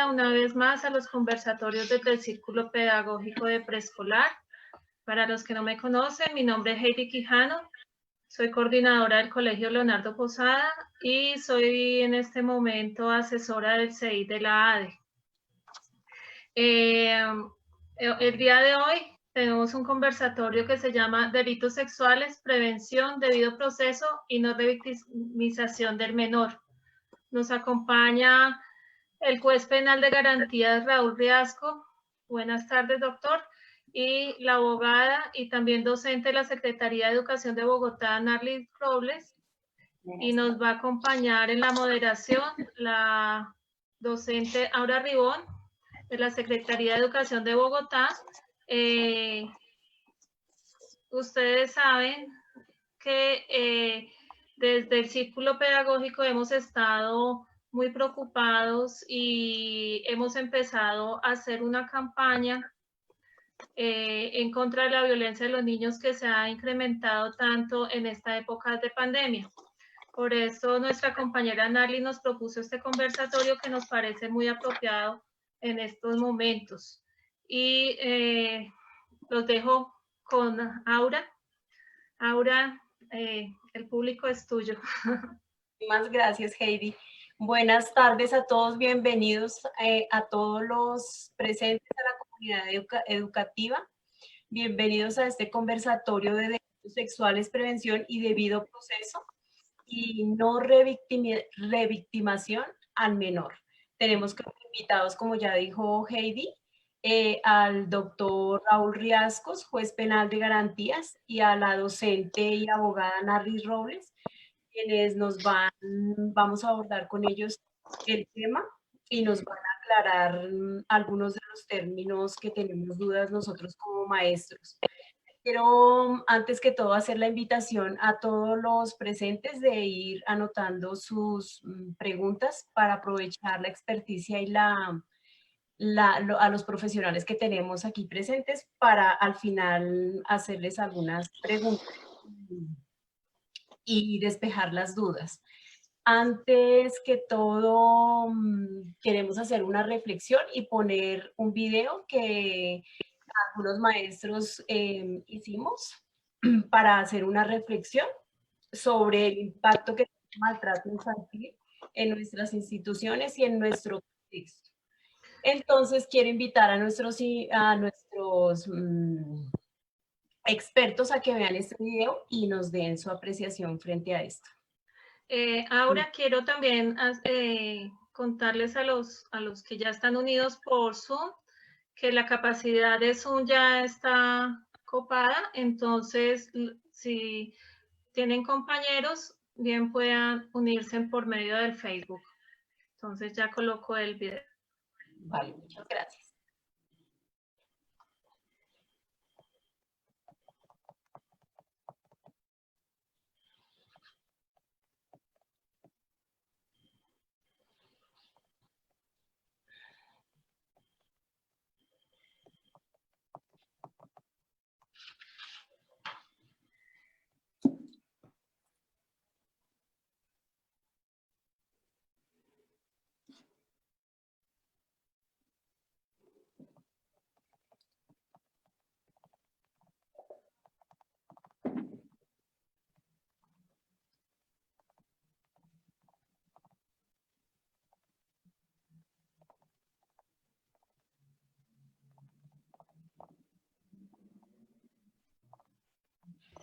una vez más a los conversatorios del Círculo Pedagógico de Preescolar. Para los que no me conocen, mi nombre es Heidi Quijano, soy coordinadora del Colegio Leonardo Posada y soy en este momento asesora del CEI de la ADE. El día de hoy tenemos un conversatorio que se llama Delitos Sexuales, Prevención, Debido Proceso y No Revictimización del Menor. Nos acompaña el juez penal de garantías Raúl Riasco. Buenas tardes, doctor. Y la abogada y también docente de la Secretaría de Educación de Bogotá, Narlis Robles. Y nos va a acompañar en la moderación la docente Aura Ribón de la Secretaría de Educación de Bogotá. Ustedes saben que desde el Círculo Pedagógico hemos estado muy preocupados y hemos empezado a hacer una campaña en contra de la violencia de los niños que se ha incrementado tanto en esta época de pandemia. Por eso nuestra compañera Narly nos propuso este conversatorio que nos parece muy apropiado en estos momentos. Y los dejo con Aura. Aura, el público es tuyo. Muchas gracias, Heidi. Buenas tardes a todos, bienvenidos a todos los presentes a la comunidad educativa. Bienvenidos a este conversatorio de delitos sexuales, prevención y debido proceso y no revictimación al menor. Tenemos invitados, como ya dijo Heidi, al doctor Raúl Riascos, juez penal de garantías, y a la docente y abogada Narlis Robles, quienes vamos a abordar con ellos el tema y nos van a aclarar algunos de los términos que tenemos dudas nosotros como maestros. Quiero, antes que todo, hacer la invitación a todos los presentes de ir anotando sus preguntas para aprovechar la experticia y a los profesionales que tenemos aquí presentes para al final hacerles algunas preguntas y despejar las dudas. Antes que todo, queremos hacer una reflexión y poner un video que algunos maestros hicimos para hacer una reflexión sobre el impacto que tiene el maltrato infantil en nuestras instituciones y en nuestro contexto. Entonces, quiero invitar a nuestros expertos a que vean este video y nos den su apreciación frente a esto. Ahora quiero también contarles a los que ya están unidos por Zoom que la capacidad de Zoom ya está copada, entonces si tienen compañeros, bien puedan unirse por medio del Facebook. Entonces ya coloco el video. Vale, muchas gracias.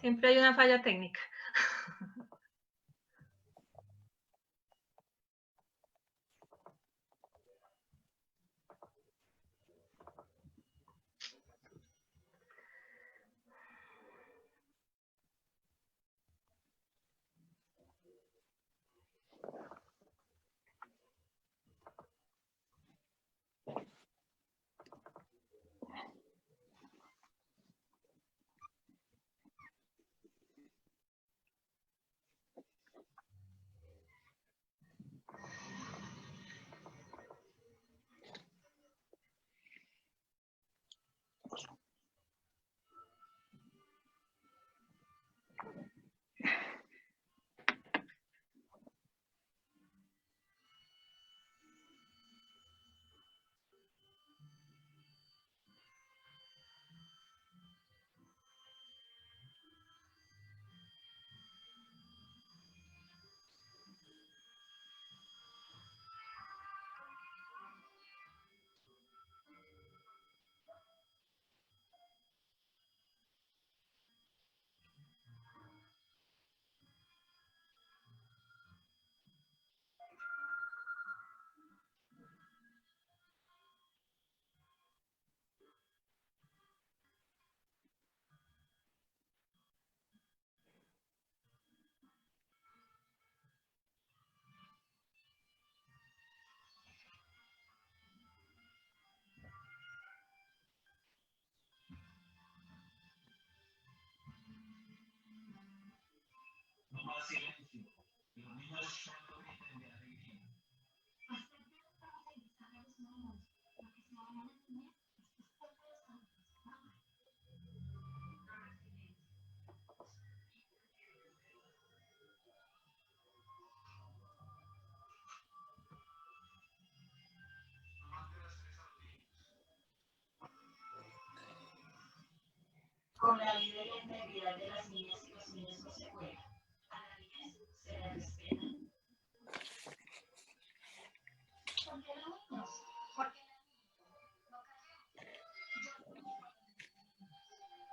Siempre hay una falla técnica. la vida y la integridad de las niñas y los niños no se juega. A la niñez se la respeta. ¿Por qué los niños? Porque la niña no la inocencia de los niños se respeta.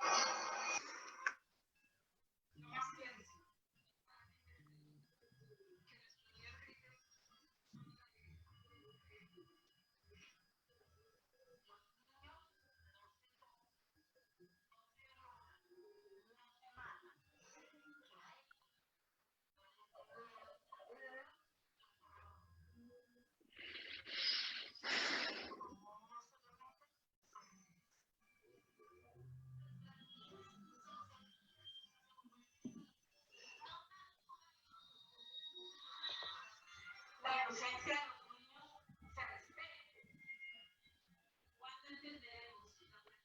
¿Cuándo entenderemos la fragilidad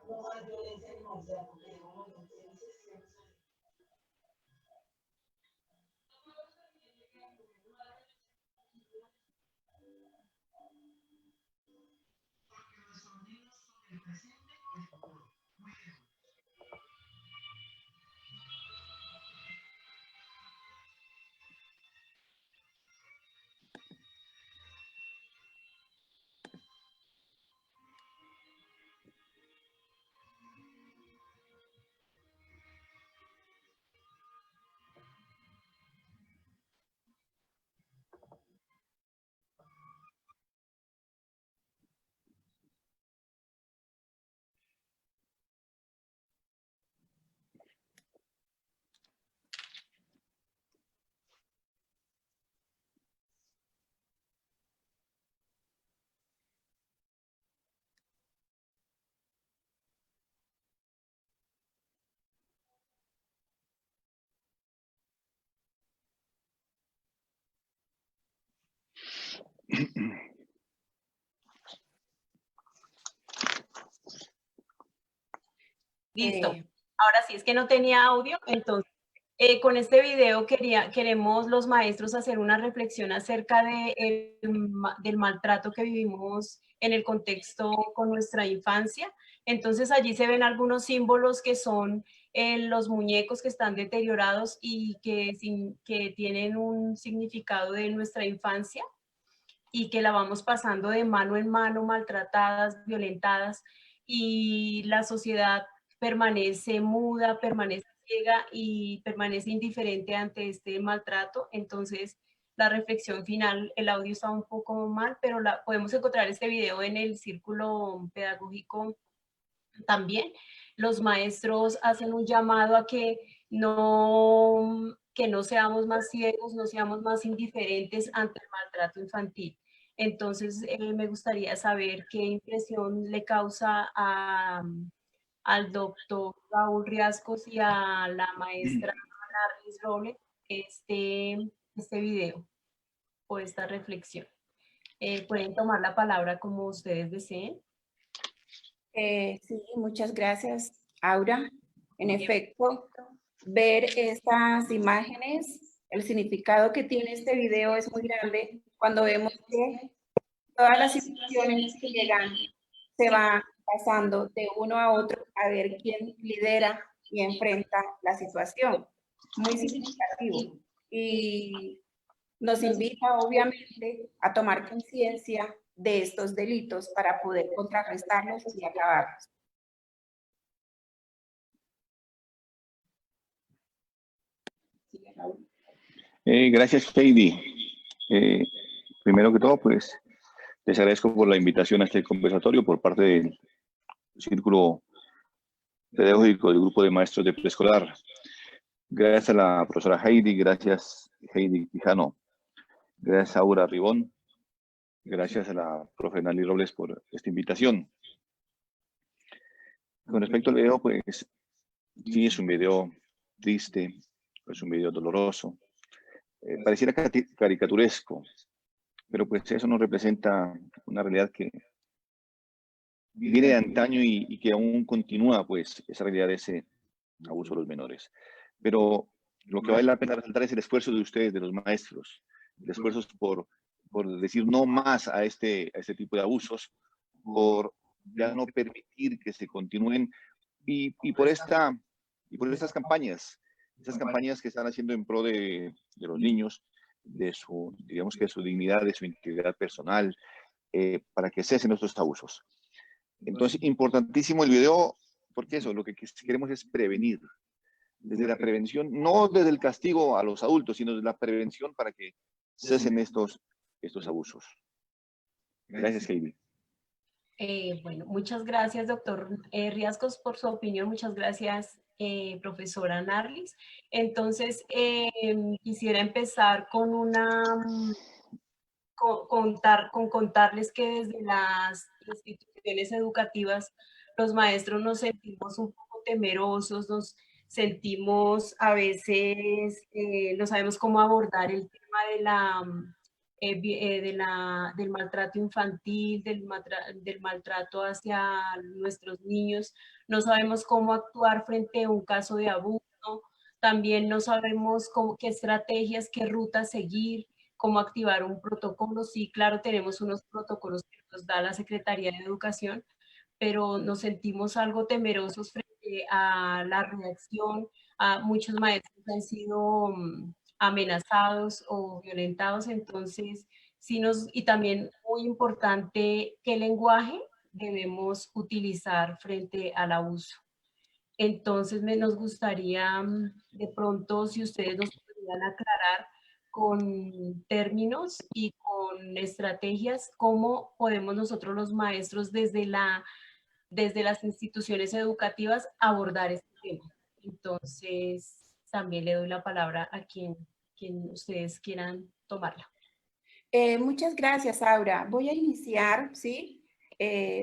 de no hay violencia demasiado, porque en un momento Listo. Ahora sí, es que no tenía audio, entonces con este video queremos los maestros hacer una reflexión acerca del maltrato que vivimos en el contexto con nuestra infancia. Entonces allí se ven algunos símbolos que son los muñecos que están deteriorados y que tienen un significado de nuestra infancia y que la vamos pasando de mano en mano, maltratadas, violentadas, y la sociedad permanece muda, permanece ciega y permanece indiferente ante este maltrato. Entonces, la reflexión final, el audio está un poco mal, pero podemos encontrar este video en el círculo pedagógico también. Los maestros hacen un llamado a que no seamos más ciegos, no seamos más indiferentes ante el maltrato infantil. Entonces, me gustaría saber qué impresión le causa al doctor Raúl Riascos y a la maestra Ana Robles este video o esta reflexión. Pueden tomar la palabra como ustedes deseen. Sí, muchas gracias, Aura. En efecto, ver estas imágenes, el significado que tiene este video es muy grande cuando vemos que todas las situaciones que llegan se van pasando de uno a otro a ver quién lidera y enfrenta la situación. Muy significativo. Y nos invita, obviamente, a tomar conciencia de estos delitos para poder contrarrestarlos y acabarlos. Gracias, Heidi. Primero que todo, pues, les agradezco por la invitación a este conversatorio por parte del Círculo Pedagógico del Grupo de Maestros de Preescolar. Gracias a la profesora Heidi, gracias Heidi Quijano, gracias a Aura Ribón, gracias a la profe Nali Robles por esta invitación. Con respecto al video, pues, sí es un video triste, es un video doloroso, pareciera caricaturesco, pero pues eso no representa una realidad que viene de antaño y que aún continúa, pues, esa realidad de ese abuso de los menores. Pero lo que vale la pena resaltar es el esfuerzo de ustedes, de los maestros, el esfuerzo por decir no más a este tipo de abusos, por ya no permitir que se continúen y por estas campañas, esas campañas que están haciendo en pro de los niños, de su, digamos que de su dignidad, de su integridad personal, para que cesen estos abusos. Entonces, importantísimo el video, porque eso, lo que queremos es prevenir, desde la prevención, no desde el castigo a los adultos, sino desde la prevención para que cesen estos abusos. Gracias, Heidi. Bueno, muchas gracias, doctor Riascos, por su opinión. Muchas gracias, profesora Narlis. Entonces, quisiera empezar con contarles que desde las instituciones educativas, los maestros nos sentimos un poco temerosos, nos sentimos a veces, no sabemos cómo abordar el tema del maltrato infantil, del maltrato hacia nuestros niños, no sabemos cómo actuar frente a un caso de abuso, también no sabemos qué estrategias, qué rutas seguir, cómo activar un protocolo. Sí, claro, tenemos unos protocolos que nos da la Secretaría de Educación, pero nos sentimos algo temerosos frente a la reacción. Muchos maestros han sido amenazados o violentados, entonces, y también muy importante, qué lenguaje debemos utilizar frente al abuso. Entonces, nos gustaría de pronto, si ustedes nos podrían aclarar con términos y con estrategias, cómo podemos nosotros los maestros desde las instituciones educativas abordar este tema. Entonces, también le doy la palabra a quien ustedes quieran tomarla. Muchas gracias, Aura. Voy a iniciar, ¿sí?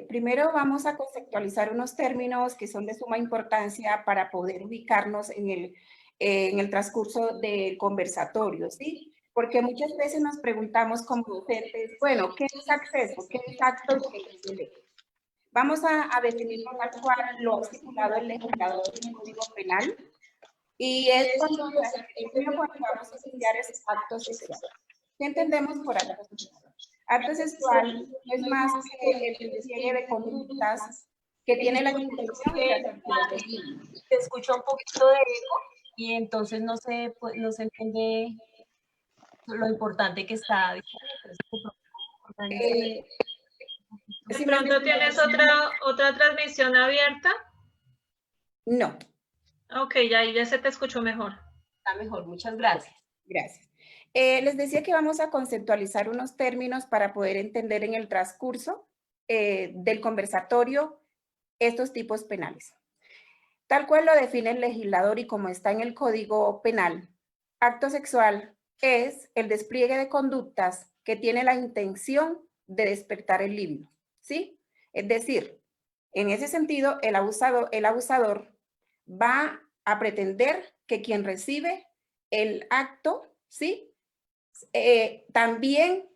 Primero vamos a conceptualizar unos términos que son de suma importancia para poder ubicarnos en el transcurso del conversatorio, ¿sí? Porque muchas veces nos preguntamos como docentes, bueno, ¿qué es acceso? ¿Qué es acto de ley? Vamos a definir tal cual lo ha estipulado el legislador en el Código Penal, y es cuando vamos a estudiar es acto sexual. ¿Qué entendemos por acto sexual? Acto sexual no es más que el despliegue de conductas que tiene la intención de se escucha un poquito de eco y entonces no se entiende lo importante que está diciendo. ¿De pronto tienes otra transmisión abierta? No. Ok, ya se te escuchó mejor. Está mejor, muchas gracias. Gracias. Les decía que vamos a conceptualizar unos términos para poder entender en el transcurso del conversatorio estos tipos penales. Tal cual lo define el legislador y como está en el Código Penal, acto sexual es el despliegue de conductas que tiene la intención de despertar el líbido, ¿sí? Es decir, en ese sentido, el abusador va a pretender que quien recibe el acto, ¿sí? También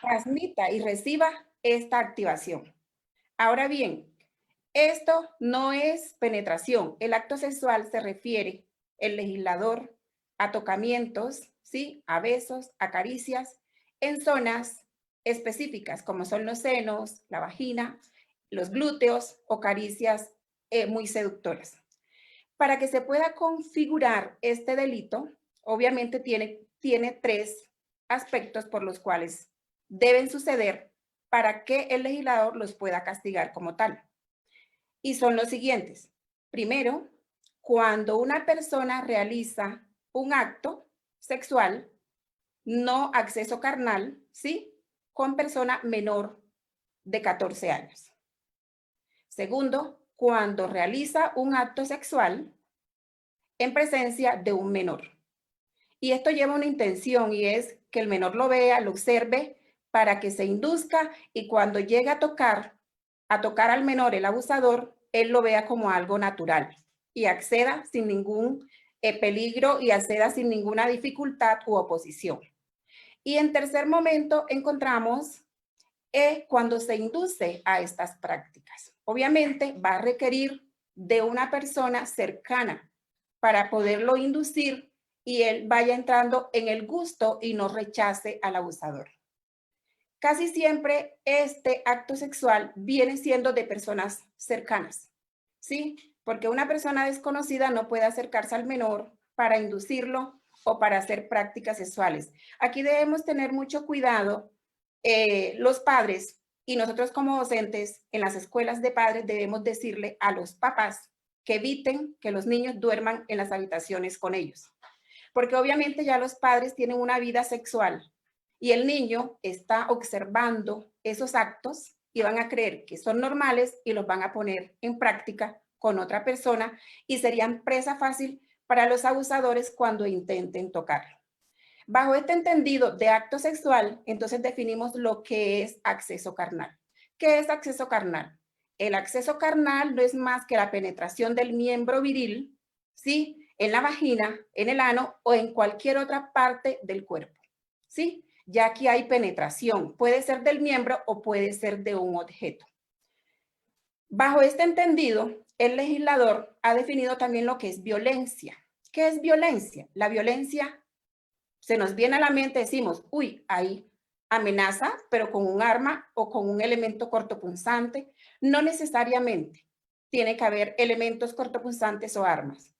transmita y reciba esta activación. Ahora bien, esto no es penetración. El acto sexual se refiere, el legislador, a tocamientos, ¿sí? A besos, a caricias, en zonas específicas, como son los senos, la vagina, los glúteos o caricias muy seductoras. Para que se pueda configurar este delito, obviamente tiene tres aspectos por los cuales deben suceder para que el legislador los pueda castigar como tal. Y son los siguientes. Primero, cuando una persona realiza un acto sexual, no acceso carnal, ¿sí? Con persona menor de 14 años. Segundo, cuando realiza un acto sexual en presencia de un menor. Y esto lleva una intención y es que el menor lo vea, lo observe, para que se induzca y cuando llegue a tocar al menor, el abusador, él lo vea como algo natural y acceda sin ningún peligro y acceda sin ninguna dificultad u oposición. Y en tercer momento encontramos cuando se induce a estas prácticas. Obviamente va a requerir de una persona cercana para poderlo inducir y él vaya entrando en el gusto y no rechace al abusador. Casi siempre este acto sexual viene siendo de personas cercanas, ¿sí? Porque una persona desconocida no puede acercarse al menor para inducirlo o para hacer prácticas sexuales. Aquí debemos tener mucho cuidado, los padres y nosotros como docentes en las escuelas de padres debemos decirle a los papás que eviten que los niños duerman en las habitaciones con ellos. Porque obviamente ya los padres tienen una vida sexual y el niño está observando esos actos y van a creer que son normales y los van a poner en práctica con otra persona y serían presa fácil para los abusadores cuando intenten tocarlo. Bajo este entendido de acto sexual, entonces definimos lo que es acceso carnal. ¿Qué es acceso carnal? El acceso carnal no es más que la penetración del miembro viril, ¿sí? En la vagina, en el ano o en cualquier otra parte del cuerpo, ¿sí? Ya aquí hay penetración, puede ser del miembro o puede ser de un objeto. Bajo este entendido, el legislador ha definido también lo que es violencia. ¿Qué es violencia? La violencia se nos viene a la mente, decimos, uy, hay amenaza, pero con un arma o con un elemento cortopunzante. No necesariamente tiene que haber elementos cortopunzantes o armas.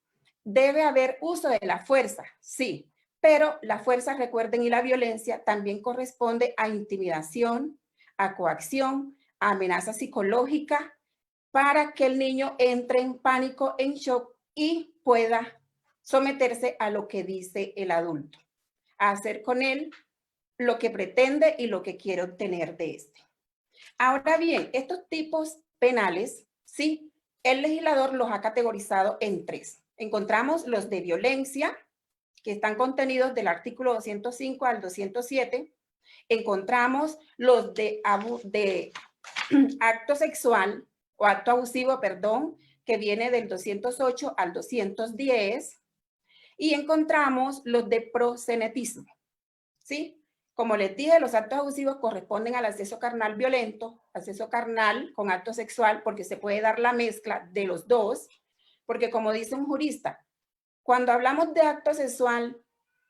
Debe haber uso de la fuerza, sí, pero la fuerza, recuerden, y la violencia también corresponde a intimidación, a coacción, a amenaza psicológica, para que el niño entre en pánico, en shock y pueda someterse a lo que dice el adulto, a hacer con él lo que pretende y lo que quiere obtener de este. Ahora bien, estos tipos penales, sí, el legislador los ha categorizado en tres. Encontramos los de violencia, que están contenidos del artículo 205 al 207. Encontramos los de acto sexual o acto abusivo, perdón, que viene del 208 al 210. Y encontramos los de proxenetismo, ¿sí? Como les dije, los actos abusivos corresponden al acceso carnal violento, acceso carnal con acto sexual, porque se puede dar la mezcla de los dos, porque como dice un jurista, cuando hablamos de acto sexual,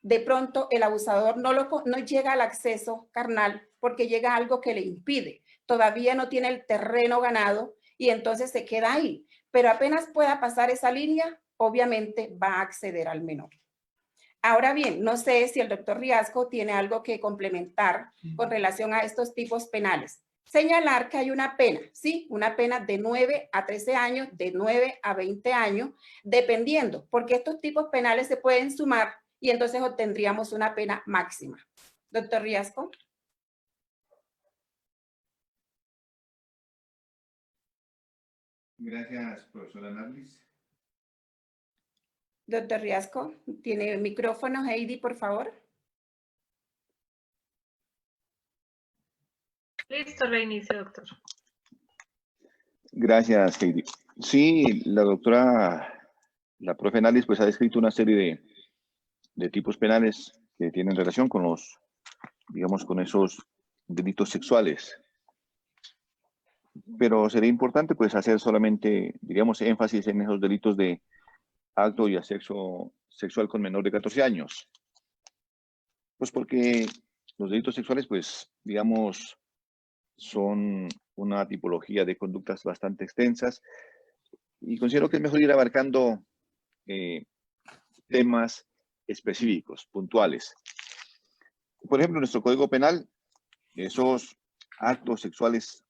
de pronto el abusador no llega al acceso carnal porque llega algo que le impide, todavía no tiene el terreno ganado y entonces se queda ahí, pero apenas pueda pasar esa línea, obviamente va a acceder al menor. Ahora bien, no sé si el doctor Riasco tiene algo que complementar con relación a estos tipos penales. Señalar que hay una pena, ¿sí? Una pena de 9 a 13 años, de 9 a 20 años, dependiendo, porque estos tipos penales se pueden sumar y entonces obtendríamos una pena máxima. Doctor Riasco. Gracias, profesora Narlis. Doctor Riasco, ¿tiene el micrófono, Heidi, por favor? Listo, reinicio, doctor. Gracias, Heidi. Sí, la doctora, la profe Narlis, pues ha descrito una serie de tipos penales que tienen relación con los, digamos, con esos delitos sexuales. Pero sería importante, pues, hacer solamente, digamos, énfasis en esos delitos de acto y asexo sexual con menor de 14 años. Pues porque los delitos sexuales, pues, digamos, son una tipología de conductas bastante extensas y considero que es mejor ir abarcando temas específicos, puntuales. Por ejemplo, en nuestro Código Penal, esos actos sexuales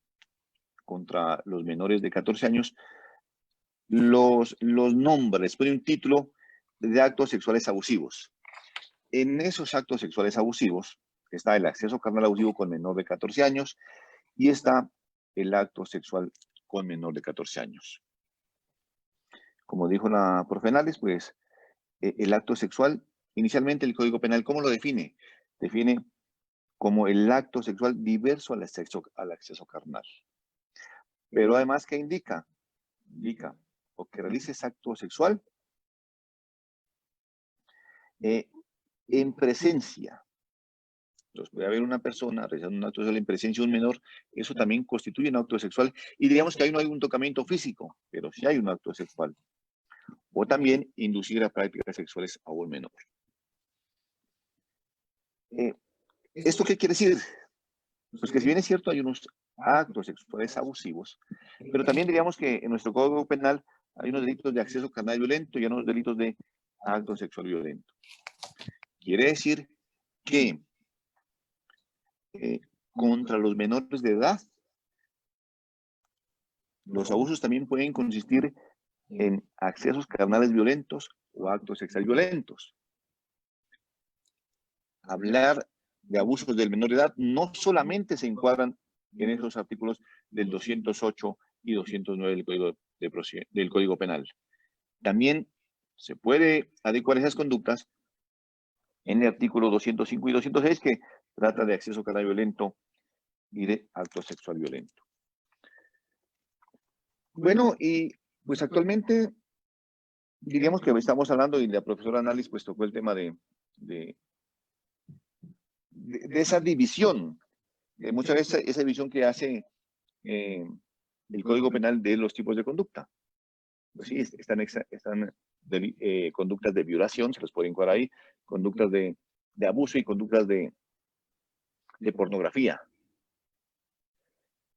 contra los menores de 14 años, los nombres, pone un título de actos sexuales abusivos. En esos actos sexuales abusivos está el acceso carnal abusivo con menor de 14 años y está el acto sexual con menor de 14 años. Como dijo la profe Narlis, pues el acto sexual, inicialmente el Código Penal, ¿cómo lo define? Define como el acto sexual diverso al acceso carnal. Pero además, ¿qué indica? Indica o que realices acto sexual en presencia. Entonces, puede haber una persona realizando un acto sexual en presencia de un menor, eso también constituye un acto sexual. Y diríamos que ahí no hay un tocamiento físico, pero sí hay un acto sexual. o también inducir a prácticas sexuales a un menor. ¿Esto qué quiere decir? Pues que si bien es cierto hay unos actos sexuales abusivos, pero también diríamos que en nuestro Código Penal hay unos delitos de acceso carnal violento y unos delitos de acto sexual violento. Quiere decir que contra los menores de edad, los abusos también pueden consistir en accesos carnales violentos o actos sexuales violentos. Hablar de abusos del menor de edad no solamente se encuadran en esos artículos del 208 y 209 del Código Penal. También se puede adecuar esas conductas en el artículo 205 y 206, que trata de acceso carnal violento y de acto sexual violento. Bueno, y pues actualmente diríamos que estamos hablando, y la profesora Annalys pues tocó el tema de esa división, muchas veces esa división que hace el Código Penal de los tipos de conducta. Pues sí, están conductas de violación, se los puede encuadrar ahí, conductas de abuso y conductas de pornografía.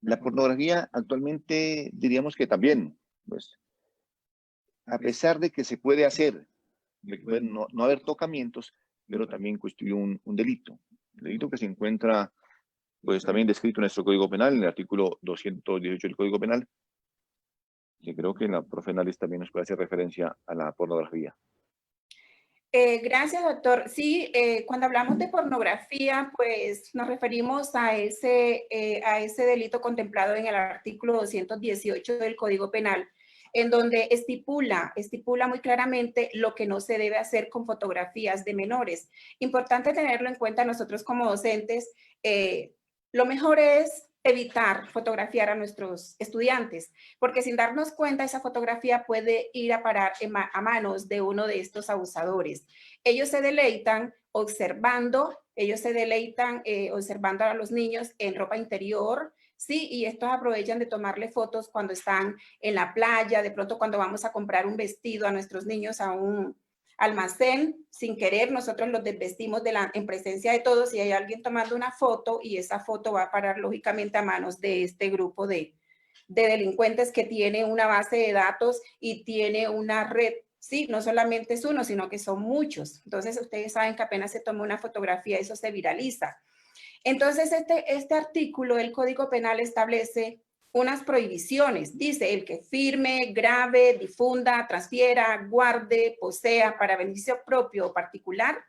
La pornografía actualmente diríamos que también, pues, a pesar de que se puede hacer, de que puede no haber tocamientos, pero también constituye un delito. Un delito que se encuentra, pues, también descrito en nuestro Código Penal, en el artículo 218 del Código Penal, que creo que la profe Annalys también nos puede hacer referencia a la pornografía. Gracias, doctor. Sí, cuando hablamos de pornografía, pues nos referimos a ese delito contemplado en el artículo 218 del Código Penal, en donde estipula muy claramente lo que no se debe hacer con fotografías de menores. Importante tenerlo en cuenta nosotros como docentes. Lo mejor es evitar fotografiar a nuestros estudiantes, porque sin darnos cuenta esa fotografía puede ir a parar a manos de uno de estos abusadores. Ellos se deleitan observando a los niños en ropa interior, sí, y estos aprovechan de tomarle fotos cuando están en la playa, de pronto cuando vamos a comprar un vestido a nuestros niños a un almacén, sin querer nosotros los desvestimos en presencia de todos y hay alguien tomando una foto y esa foto va a parar lógicamente a manos de este grupo de delincuentes que tiene una base de datos y tiene una red. Sí, no solamente es uno, sino que son muchos. Entonces ustedes saben que apenas se toma una fotografía, eso se viraliza. Entonces este artículo del Código Penal establece unas prohibiciones. Dice: el que firme, grabe, difunda, transfiera, guarde, posea para beneficio propio o particular,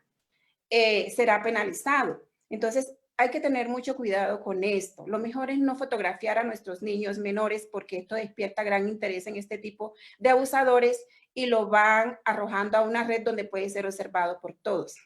será penalizado. Entonces, hay que tener mucho cuidado con esto. Lo mejor es no fotografiar a nuestros niños menores porque esto despierta gran interés en este tipo de abusadores y lo van arrojando a una red donde puede ser observado por todos.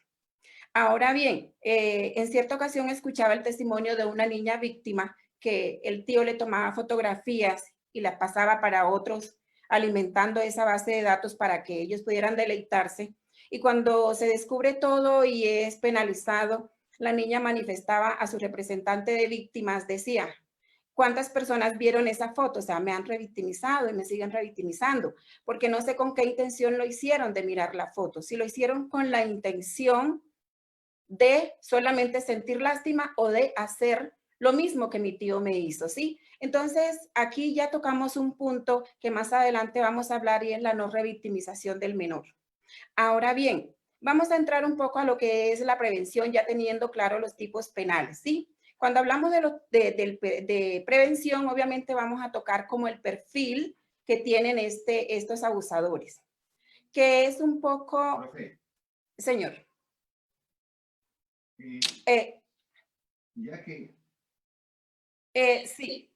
Ahora bien, en cierta ocasión escuchaba el testimonio de una niña víctima que el tío le tomaba fotografías y las pasaba para otros, alimentando esa base de datos para que ellos pudieran deleitarse. Y cuando se descubre todo y es penalizado, la niña manifestaba a su representante de víctimas, decía: ¿cuántas personas vieron esa foto? O sea, me han revictimizado y me siguen revictimizando, porque no sé con qué intención lo hicieron de mirar la foto. Si lo hicieron con la intención de solamente sentir lástima o de hacer lo mismo que mi tío me hizo, ¿sí? Entonces, aquí ya tocamos un punto que más adelante vamos a hablar y es la no revictimización del menor. Ahora bien, vamos a entrar un poco a lo que es la prevención, ya teniendo claro los tipos penales, ¿sí? Cuando hablamos de prevención, obviamente vamos a tocar como el perfil que tienen estos abusadores, que es un poco... Profe. Señor. Ya que... Sí,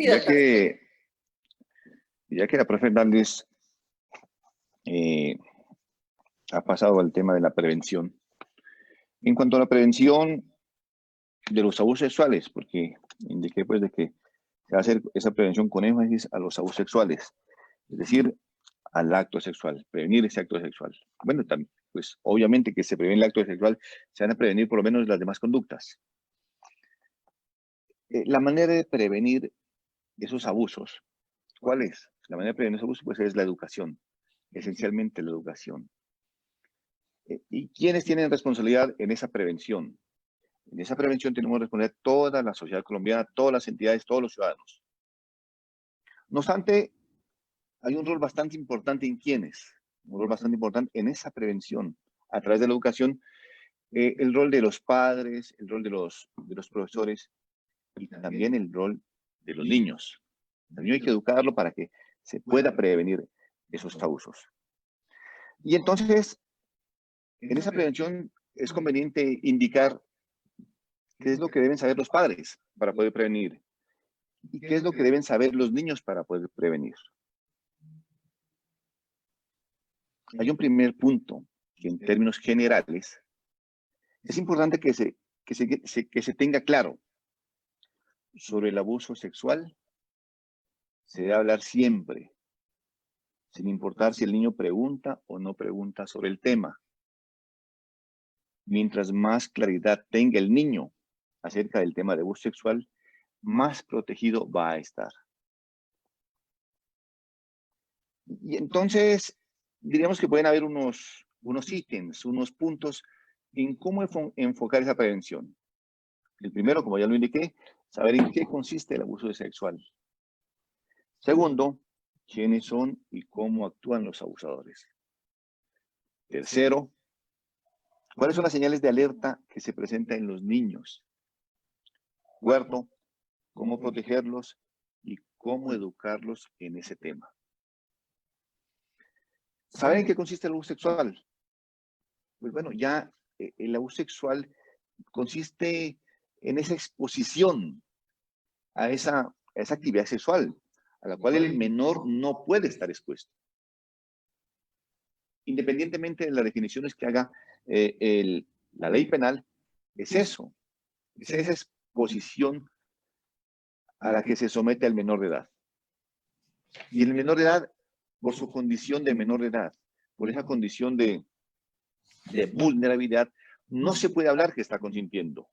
doctor. Ya que la profe Hernández ha pasado al tema de la prevención. En cuanto a la prevención de los abusos sexuales, porque indiqué pues de que se va a hacer esa prevención con énfasis a los abusos sexuales, es decir, al acto sexual, prevenir ese acto sexual. Bueno, también, pues obviamente que se previene el acto sexual, se van a prevenir por lo menos las demás conductas. La manera de prevenir esos abusos, ¿cuál es? La manera de prevenir esos abusos pues es la educación. esencialmente la educación. ¿Y quiénes tienen responsabilidad en esa prevención? En esa prevención tenemos responsabilidad toda la sociedad colombiana, todas las entidades, todos los ciudadanos. No obstante, hay un rol bastante importante en quiénes, un rol bastante importante en esa prevención. A través de la educación, el rol de los padres, el rol de los profesores y también el rol de los niños. También hay que educarlo para que se pueda prevenir esos abusos. Y entonces, en esa prevención es conveniente indicar qué es lo que deben saber los padres para poder prevenir y qué es lo que deben saber los niños para poder prevenir. Hay un primer punto que en términos generales es importante que se tenga claro. Sobre el abuso sexual se debe hablar siempre, sin importar si el niño pregunta o no pregunta sobre el tema. Mientras más claridad tenga el niño acerca del tema de abuso sexual, más protegido va a estar. Y entonces, diríamos que pueden haber unos ítems, unos puntos en cómo enfocar esa prevención. El primero, como ya lo indiqué, saber en qué consiste el abuso sexual. Segundo, quiénes son y cómo actúan los abusadores. Tercero, cuáles son las señales de alerta que se presentan en los niños. Cuarto, cómo protegerlos y cómo educarlos en ese tema. ¿Saben en qué consiste el abuso sexual? Pues bueno, ya el abuso sexual consiste en esa exposición a esa actividad sexual, a la cual el menor no puede estar expuesto. Independientemente de las definiciones que haga la ley penal, es eso, es esa exposición a la que se somete al menor de edad. Y el menor de edad, por su condición de menor de edad, por esa condición de vulnerabilidad, no se puede hablar que está consintiendo.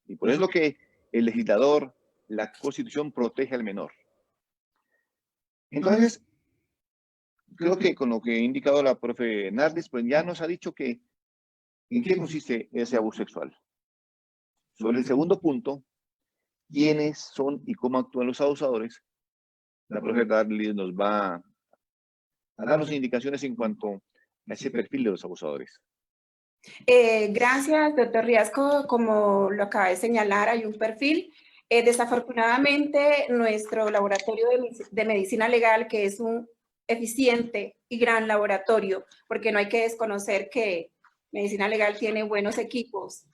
Y por eso es lo que el legislador, la Constitución protege al menor. Entonces, creo que con lo que ha indicado la profe Nardis, pues ya nos ha dicho que en qué consiste ese abuso sexual. Sobre el segundo punto, quiénes son y cómo actúan los abusadores, la profe Nardis nos va a darnos indicaciones en cuanto a ese perfil de los abusadores. Gracias, doctor Riasco. Como lo acaba de señalar, hay un perfil. Desafortunadamente, nuestro laboratorio de medicina legal, que es un eficiente y gran laboratorio, porque no hay que desconocer que medicina legal tiene buenos equipos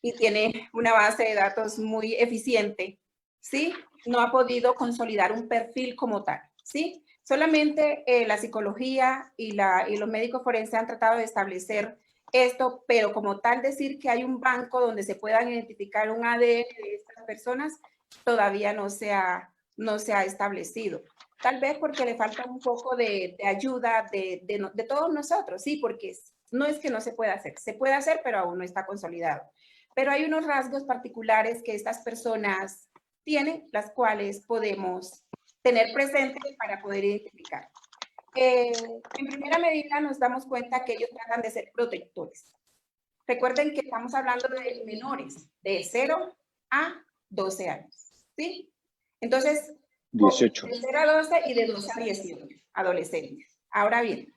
y tiene una base de datos muy eficiente, ¿sí? No ha podido consolidar un perfil como tal, ¿sí? Solamente la psicología y los médicos forenses han tratado de establecer esto, pero como tal decir que hay un banco donde se puedan identificar un ADN de estas personas, todavía no se ha establecido. Tal vez porque le falta un poco de ayuda de todos nosotros, sí, porque no es que no se pueda hacer, se puede hacer, pero aún no está consolidado. Pero hay unos rasgos particulares que estas personas tienen, las cuales podemos tener presentes para poder identificar. En primera medida nos damos cuenta que ellos tratan de ser protectores. Recuerden que estamos hablando de menores de 0 a 12 años, ¿sí? Entonces, 18. De 0 a 12 y de 12 a 18, adolescentes. Ahora bien,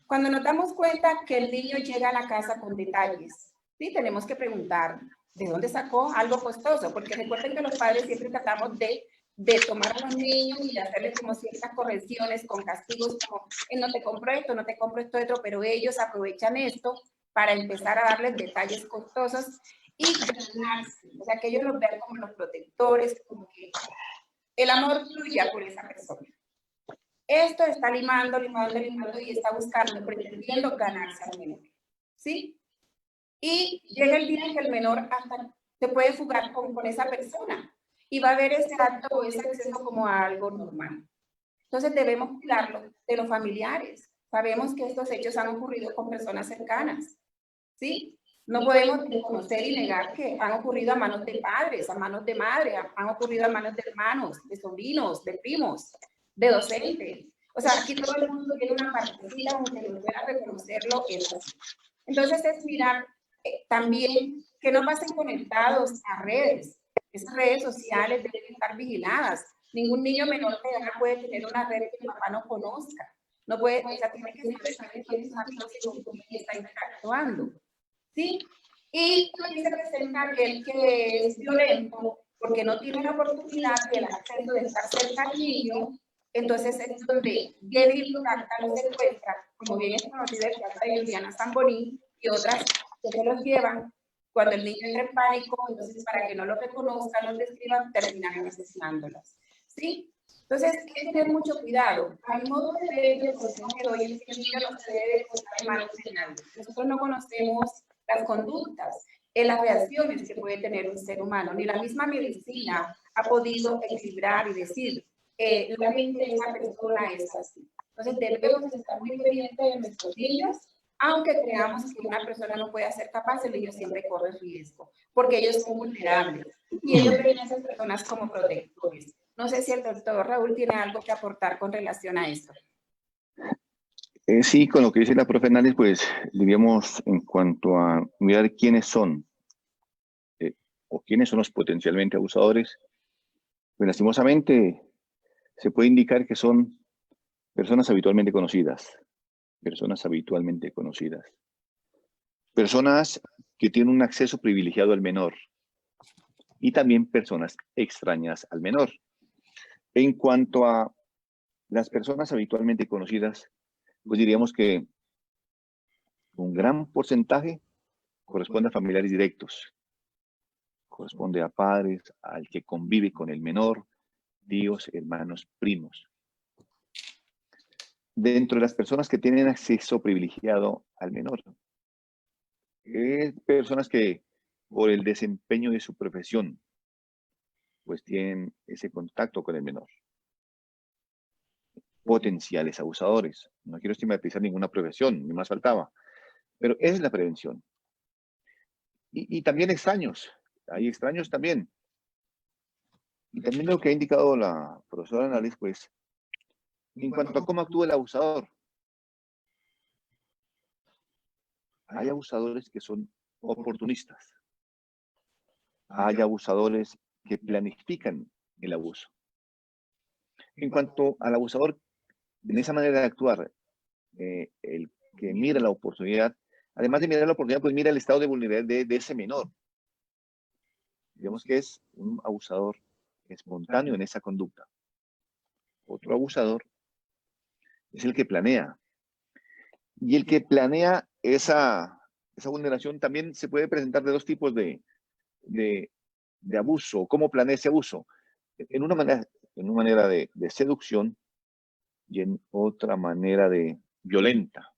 cuando nos damos cuenta que el niño llega a la casa con detalles, ¿sí? Tenemos que preguntar, ¿de dónde sacó algo costoso? Porque recuerden que los padres siempre tratamos de tomar a los niños y hacerles como ciertas correcciones con castigos como, no te compro esto, no te compro esto otro, pero ellos aprovechan esto para empezar a darles detalles costosos y ganarse, o sea, que ellos los vean como los protectores, como que el amor fluya por esa persona. Esto está limando y está buscando, pretendiendo ganarse al menor, ¿sí? Y llega el día en que el menor hasta se puede fugar con esa persona y va a ver ese acto o ese acceso como algo normal. Entonces debemos cuidarlo de los familiares. Sabemos que estos hechos han ocurrido con personas cercanas, ¿sí? No podemos desconocer y negar que han ocurrido a manos de padres, a manos de madre, han ocurrido a manos de hermanos, de sobrinos, de primos, de docentes. O sea, aquí todo el mundo tiene una partecita, aunque no pueda reconocerlo, es así. Entonces es mirar también que no pasen conectados a redes. Esas redes sociales deben estar vigiladas. Ningún niño menor de edad puede tener una red que el papá no conozca. No puede, o sea, tiene que saber quiénes son amigos y con quién está interactuando. ¿Sí? Y también se presenta aquel que es violento porque no tiene la oportunidad y el acceso de estar cerca al niño. Entonces es donde David Luganta lo secuestra, como bien es conocida el caso de Juliana Zamboní y otras que se los llevan cuando el niño entra en pánico, entonces para que no lo reconozcan, lo describan, terminan asesinándolos. ¿Sí? Entonces hay que tener mucho cuidado. A mi modo de ver, el consejo que doy es que el niño no se debe posar en manos de nadie. Nosotros no conocemos las conductas, las reacciones que puede tener un ser humano, ni la misma medicina ha podido equilibrar y decir la mente de esa persona es así. Entonces debemos estar muy pendientes de nuestros niños, aunque creamos que una persona no puede ser capaz, el niño siempre corre riesgo, porque ellos son vulnerables y ellos ven a esas personas como protectores. No sé si el doctor Raúl tiene algo que aportar con relación a esto. Sí, con lo que dice la profe Nández, pues diríamos en cuanto a mirar quiénes son o quiénes son los potencialmente abusadores, pues lastimosamente se puede indicar que son personas habitualmente conocidas, personas que tienen un acceso privilegiado al menor y también personas extrañas al menor. En cuanto a las personas habitualmente conocidas, pues diríamos que un gran porcentaje corresponde a familiares directos, corresponde a padres, al que convive con el menor, tíos, hermanos, primos. Dentro de las personas que tienen acceso privilegiado al menor, personas que por el desempeño de su profesión, pues tienen ese contacto con el menor. Potenciales abusadores. No quiero estigmatizar ninguna profesión, ni más faltaba, pero esa es la prevención. Y también extraños, hay extraños también. Y también lo que ha indicado la profesora Nández, pues, en cuanto a cómo actúa el abusador. Hay abusadores que son oportunistas. Hay abusadores que planifican el abuso. En cuanto al abusador, en esa manera de actuar, el que mira la oportunidad, además de mirar la oportunidad, pues mira el estado de vulnerabilidad de ese menor. Digamos que es un abusador espontáneo en esa conducta. Otro abusador es el que planea. Y el que planea esa vulneración también se puede presentar de dos tipos de abuso. ¿Cómo planea ese abuso? En una manera de seducción y en otra manera de violenta.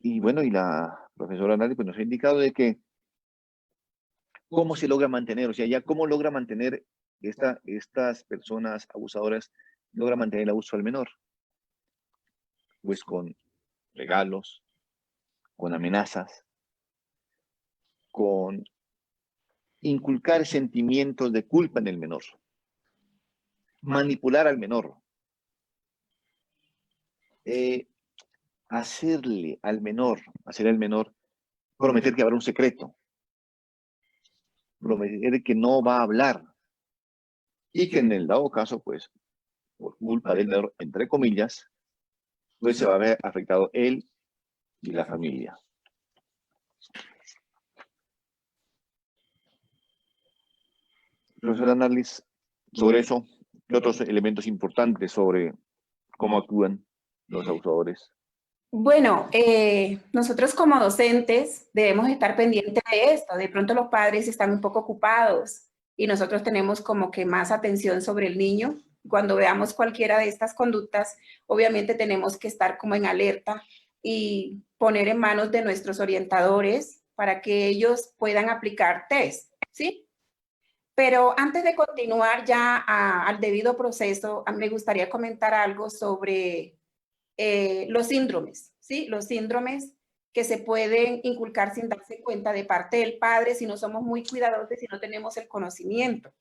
Y bueno, y la profesora Nández pues, nos ha indicado de que cómo se logra mantener, o sea, ya cómo logra mantener estas personas abusadoras, logra mantener el abuso al menor. Pues con regalos, con amenazas, con inculcar sentimientos de culpa en el menor, manipular al menor, hacer al menor prometer que habrá un secreto, prometer que no va a hablar y que en el dado caso, pues, por culpa del menor, entre comillas, pues se va a ver afectado él y la familia. Profesor Nández, sobre eso, ¿qué otros elementos importantes sobre cómo actúan los abusadores? Bueno, nosotros como docentes debemos estar pendientes de esto. De pronto los padres están un poco ocupados y nosotros tenemos como que más atención sobre el niño. Cuando veamos cualquiera de estas conductas, obviamente tenemos que estar como en alerta y poner en manos de nuestros orientadores para que ellos puedan aplicar test, ¿sí? Pero antes de continuar ya al debido proceso, me gustaría comentar algo sobre los síndromes, ¿sí? Los síndromes que se pueden inculcar sin darse cuenta de parte del padre si no somos muy cuidadosos y no tenemos el conocimiento.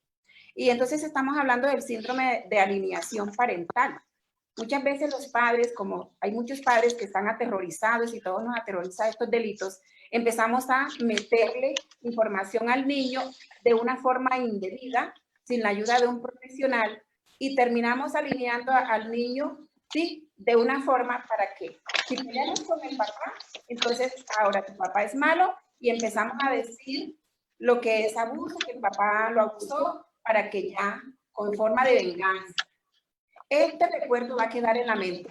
Y entonces estamos hablando del síndrome de alineación parental. Muchas veces los padres, como hay muchos padres que están aterrorizados y todos nos aterroriza estos delitos, empezamos a meterle información al niño de una forma indebida, sin la ayuda de un profesional, y terminamos alineando al niño, sí, de una forma para que, si peleamos con el papá, entonces ahora tu papá es malo, y empezamos a decir lo que es abuso, que el papá lo abusó, para que ya, con forma de venganza. Este recuerdo va a quedar en la mente.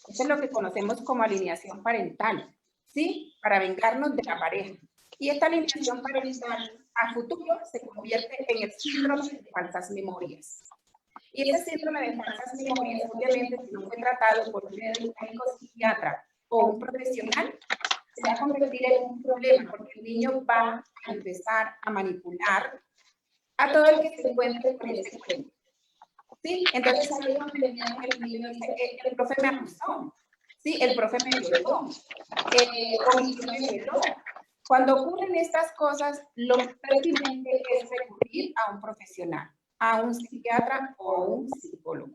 Esto es lo que conocemos como alineación parental, ¿sí? Para vengarnos de la pareja. Y esta alineación parental a futuro se convierte en el síndrome de falsas memorias. Y ese síndrome de falsas memorias, obviamente, si no fue tratado por un médico psiquiatra o un profesional, se va a convertir en un problema, porque el niño va a empezar a manipular a todo el que se encuentre con ese cuento. ¿Sí? Entonces, ahí es donde el niño dice, el profe me acusó, ¿sí? El profe me violó, o mi tío me violó. Cuando ocurren estas cosas, lo pertinente es recurrir a un profesional, a un psiquiatra o un psicólogo.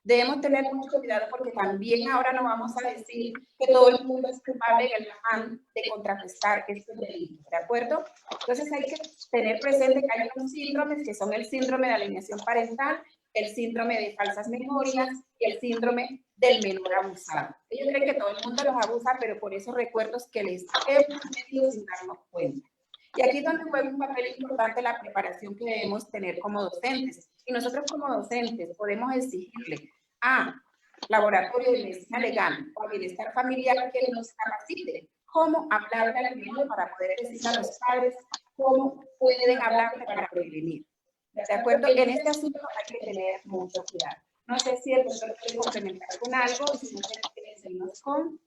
Debemos tener mucho cuidado porque también ahora no vamos a decir que todo el mundo es culpable en el afán de contrarrestar estos delitos, ¿de acuerdo? Entonces hay que tener presente que hay unos síndromes que son el síndrome de alineación parental, el síndrome de falsas memorias y el síndrome del menor abusado. Ellos creen que todo el mundo los abusa, pero por esos recuerdos que les hemos metido sin darnos cuenta. Y aquí es donde juega un papel importante la preparación que debemos tener como docentes. Y nosotros como docentes podemos exigirle a laboratorio de medicina legal o a bienestar familiar que nos capacite cómo hablarle al niño para poder decir a los padres cómo pueden hablarle para prevenir. ¿De acuerdo? En este asunto hay que tener mucho cuidado. No sé si el doctor quiere complementar con algo, si no seguimos con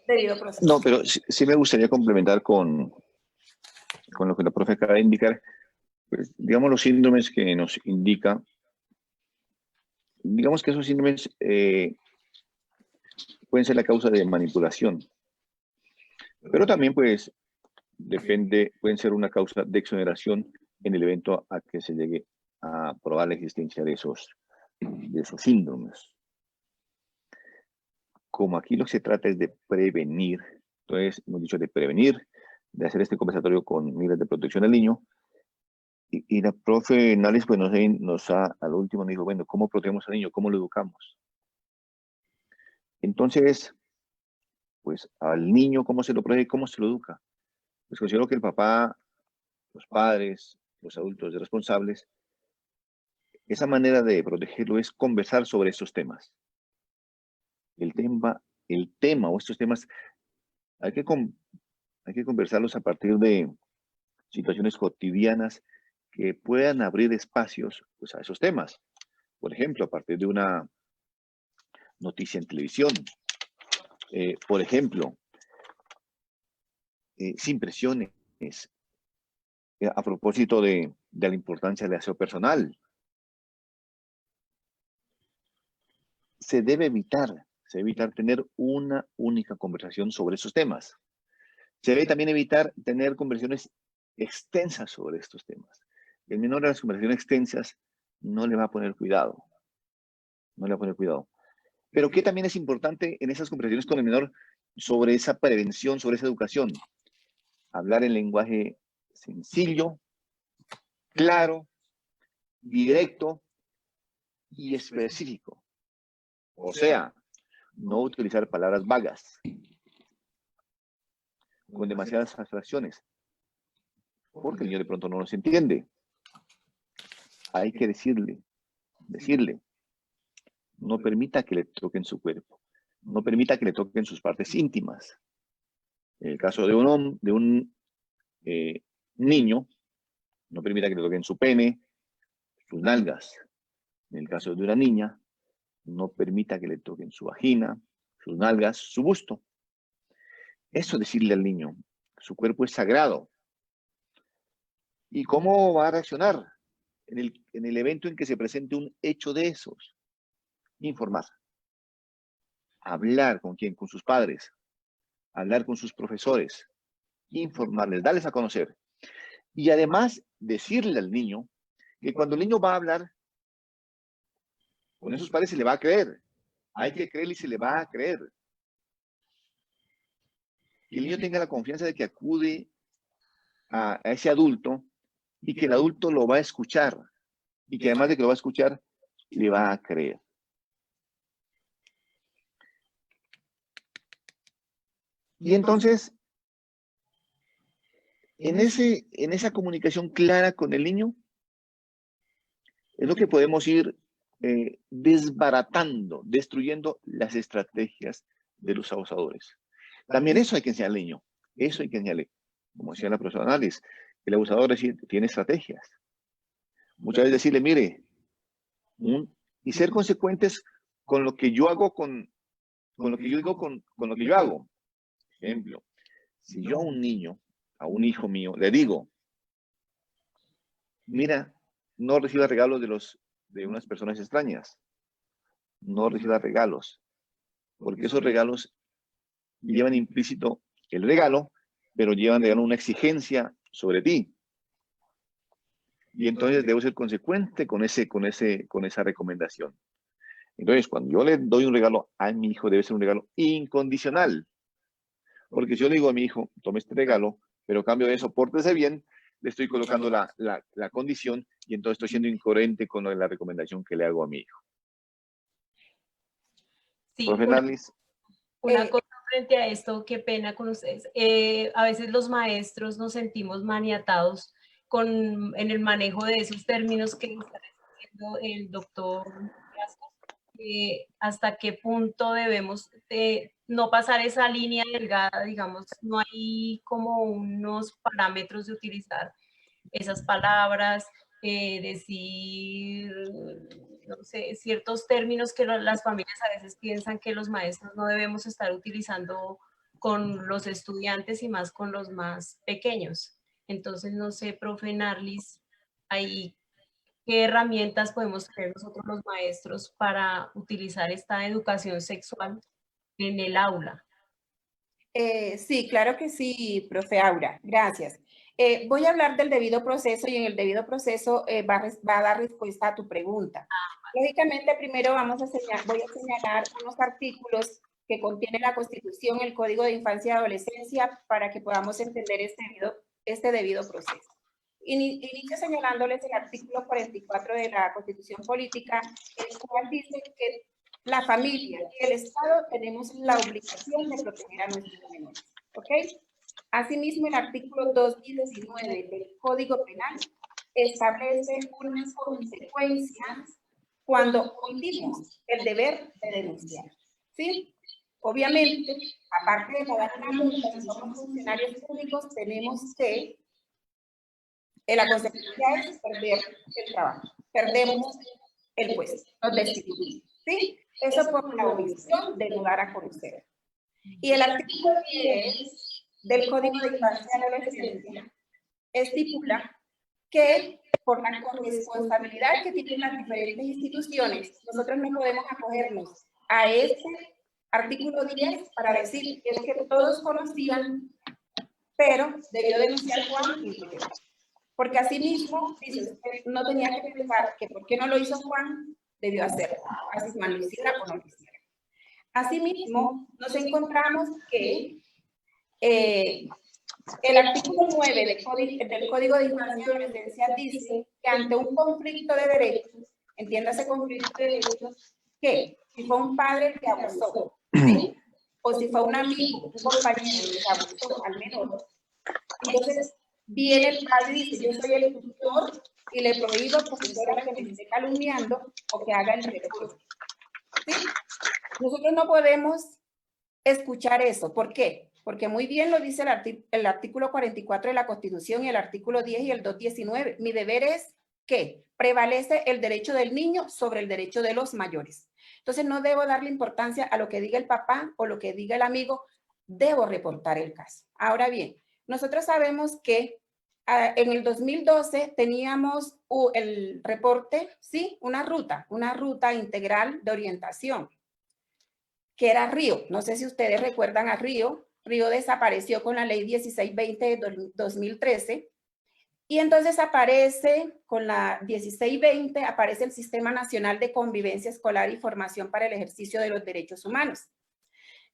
debido proceso. No, pero sí me gustaría complementar con lo que la profe acaba de indicar. Pues, digamos, los síndromes que nos indica, digamos que esos síndromes pueden ser la causa de manipulación, pero también pues pueden ser una causa de exoneración en el evento a que se llegue a probar la existencia de esos síndromes. Como aquí lo que se trata es de prevenir, entonces hemos dicho de prevenir, de hacer este conversatorio con miras de protección al niño, y la profe Nales pues al último nos dijo, bueno, ¿cómo protegemos al niño? ¿Cómo lo educamos? Entonces, pues al niño, ¿cómo se lo protege? ¿Cómo se lo educa? Pues considero que el papá, los padres, los adultos responsables, esa manera de protegerlo es conversar sobre estos temas. El tema o estos temas hay que conversarlos a partir de situaciones cotidianas que puedan abrir espacios pues, a esos temas. Por ejemplo, a partir de una noticia en televisión. Por ejemplo, sin presiones. A propósito de la importancia del aseo personal. Se debe evitar tener una única conversación sobre esos temas. Se debe también evitar tener conversaciones extensas sobre estos temas. El menor de las conversaciones extensas no le va a poner cuidado. No le va a poner cuidado. Pero ¿qué también es importante en esas conversaciones con el menor sobre esa prevención, sobre esa educación? Hablar en lenguaje sencillo, claro, directo y específico. O sea, no utilizar palabras vagas, con demasiadas abstracciones, porque el niño de pronto no los entiende. Hay que decirle, no permita que le toquen su cuerpo, no permita que le toquen sus partes íntimas. En el caso de un niño, no permita que le toquen su pene, sus nalgas. En el caso de una niña, no permita que le toquen su vagina, sus nalgas, su busto. Eso es decirle al niño, su cuerpo es sagrado. ¿Y cómo va a reaccionar en el evento en que se presente un hecho de esos? Informar. Hablar con quién, con sus padres. Hablar con sus profesores. Informarles, darles a conocer. Y además, decirle al niño que cuando el niño va a hablar, con esos padres se le va a creer. Hay que creerle y se le va a creer. Que el niño tenga la confianza de que acude a ese adulto y que el adulto lo va a escuchar. Y que además de que lo va a escuchar, le va a creer. Y entonces, en esa comunicación clara con el niño, es lo que podemos ir desbaratando, destruyendo las estrategias de los abusadores. También eso hay que enseñarle al niño. Eso hay que enseñarle. Como decía la profesora Annalise, el abusador tiene estrategias. Muchas veces decirle, mire, y ser consecuentes con lo que yo hago, con lo que yo digo, con lo que yo hago. Ejemplo, si yo a un niño, a un hijo mío, le digo, mira, no reciba regalos de unas personas extrañas. No reciba regalos, porque esos regalos llevan implícito el regalo, pero llevan una exigencia sobre ti. Y entonces debo ser consecuente con esa recomendación. Entonces, cuando yo le doy un regalo a mi hijo, debe ser un regalo incondicional. Porque si yo le digo a mi hijo, tome este regalo, pero a cambio de eso, pórtese bien, le estoy colocando la condición y entonces estoy siendo incoherente con la recomendación que le hago a mi hijo. Sí, Profe Annalise. una cosa frente a esto, qué pena con ustedes. A veces los maestros nos sentimos maniatados en el manejo de esos términos que está diciendo el doctor Rascos. Hasta qué punto debemos no pasar esa línea delgada, digamos, no hay como unos parámetros de utilizar esas palabras, decir, no sé, ciertos términos que las familias a veces piensan que los maestros no debemos estar utilizando con los estudiantes y más con los más pequeños. Entonces, no sé, profe Narlis, ahí, ¿qué herramientas podemos tener nosotros los maestros para utilizar esta educación sexual en el aula? Sí, claro que sí, profe Aura, gracias. Voy a hablar del debido proceso y en el debido proceso va a dar respuesta a tu pregunta. Lógicamente, primero voy a señalar unos artículos que contiene la Constitución, el Código de Infancia y Adolescencia, para que podamos entender este debido proceso. Inicio señalándoles el artículo 44 de la Constitución Política, el cual dice que la familia y el Estado tenemos la obligación de proteger a nuestros menores, ¿ok? Asimismo, el artículo 219 del Código Penal establece unas consecuencias cuando omitimos el deber de denunciar, ¿sí? Obviamente, aparte de pagar una multa, si somos funcionarios públicos, tenemos que, la consecuencia es perder el trabajo, perdemos el puesto, nos destituimos, ¿sí? Eso por la omisión de no dar a conocer. Y el artículo 10 del Código de Infancia y Adolescencia estipula que por la corresponsabilidad que tienen las diferentes instituciones, nosotros no podemos acogernos a este artículo 10 para decir que es que todos conocían, pero debió denunciar Juan y yo. Porque así mismo, dice, usted no tenía que pensar que por qué no lo hizo Juan, debió hacerlo. Así Juan lo hiciera o no lo hiciera. Asimismo, nos encontramos que el artículo 9 del Código de Infancia y Adolescencia dice que ante un conflicto de derechos, entiéndase conflicto de derechos, que si fue un padre que abusó, ¿sí? O si fue un amigo, un compañero que abusó al menor, entonces viene el padre y dice, yo soy el tutor y le prohíbo al profesor que me esté calumniando o que haga el reporte. ¿Sí? Nosotros no podemos escuchar eso. ¿Por qué? Porque muy bien lo dice el artículo 44 de la Constitución y el artículo 10 y el 219. Mi deber es que prevalece el derecho del niño sobre el derecho de los mayores. Entonces no debo darle importancia a lo que diga el papá o lo que diga el amigo. Debo reportar el caso. Ahora bien, nosotros sabemos que en el 2012 teníamos el reporte, ¿sí? Una ruta integral de orientación, que era Río. No sé si ustedes recuerdan a Río. Río desapareció con la ley 1620 de 2013 Y entonces aparece, con la 1620, aparece el Sistema Nacional de Convivencia Escolar y Formación para el Ejercicio de los Derechos Humanos,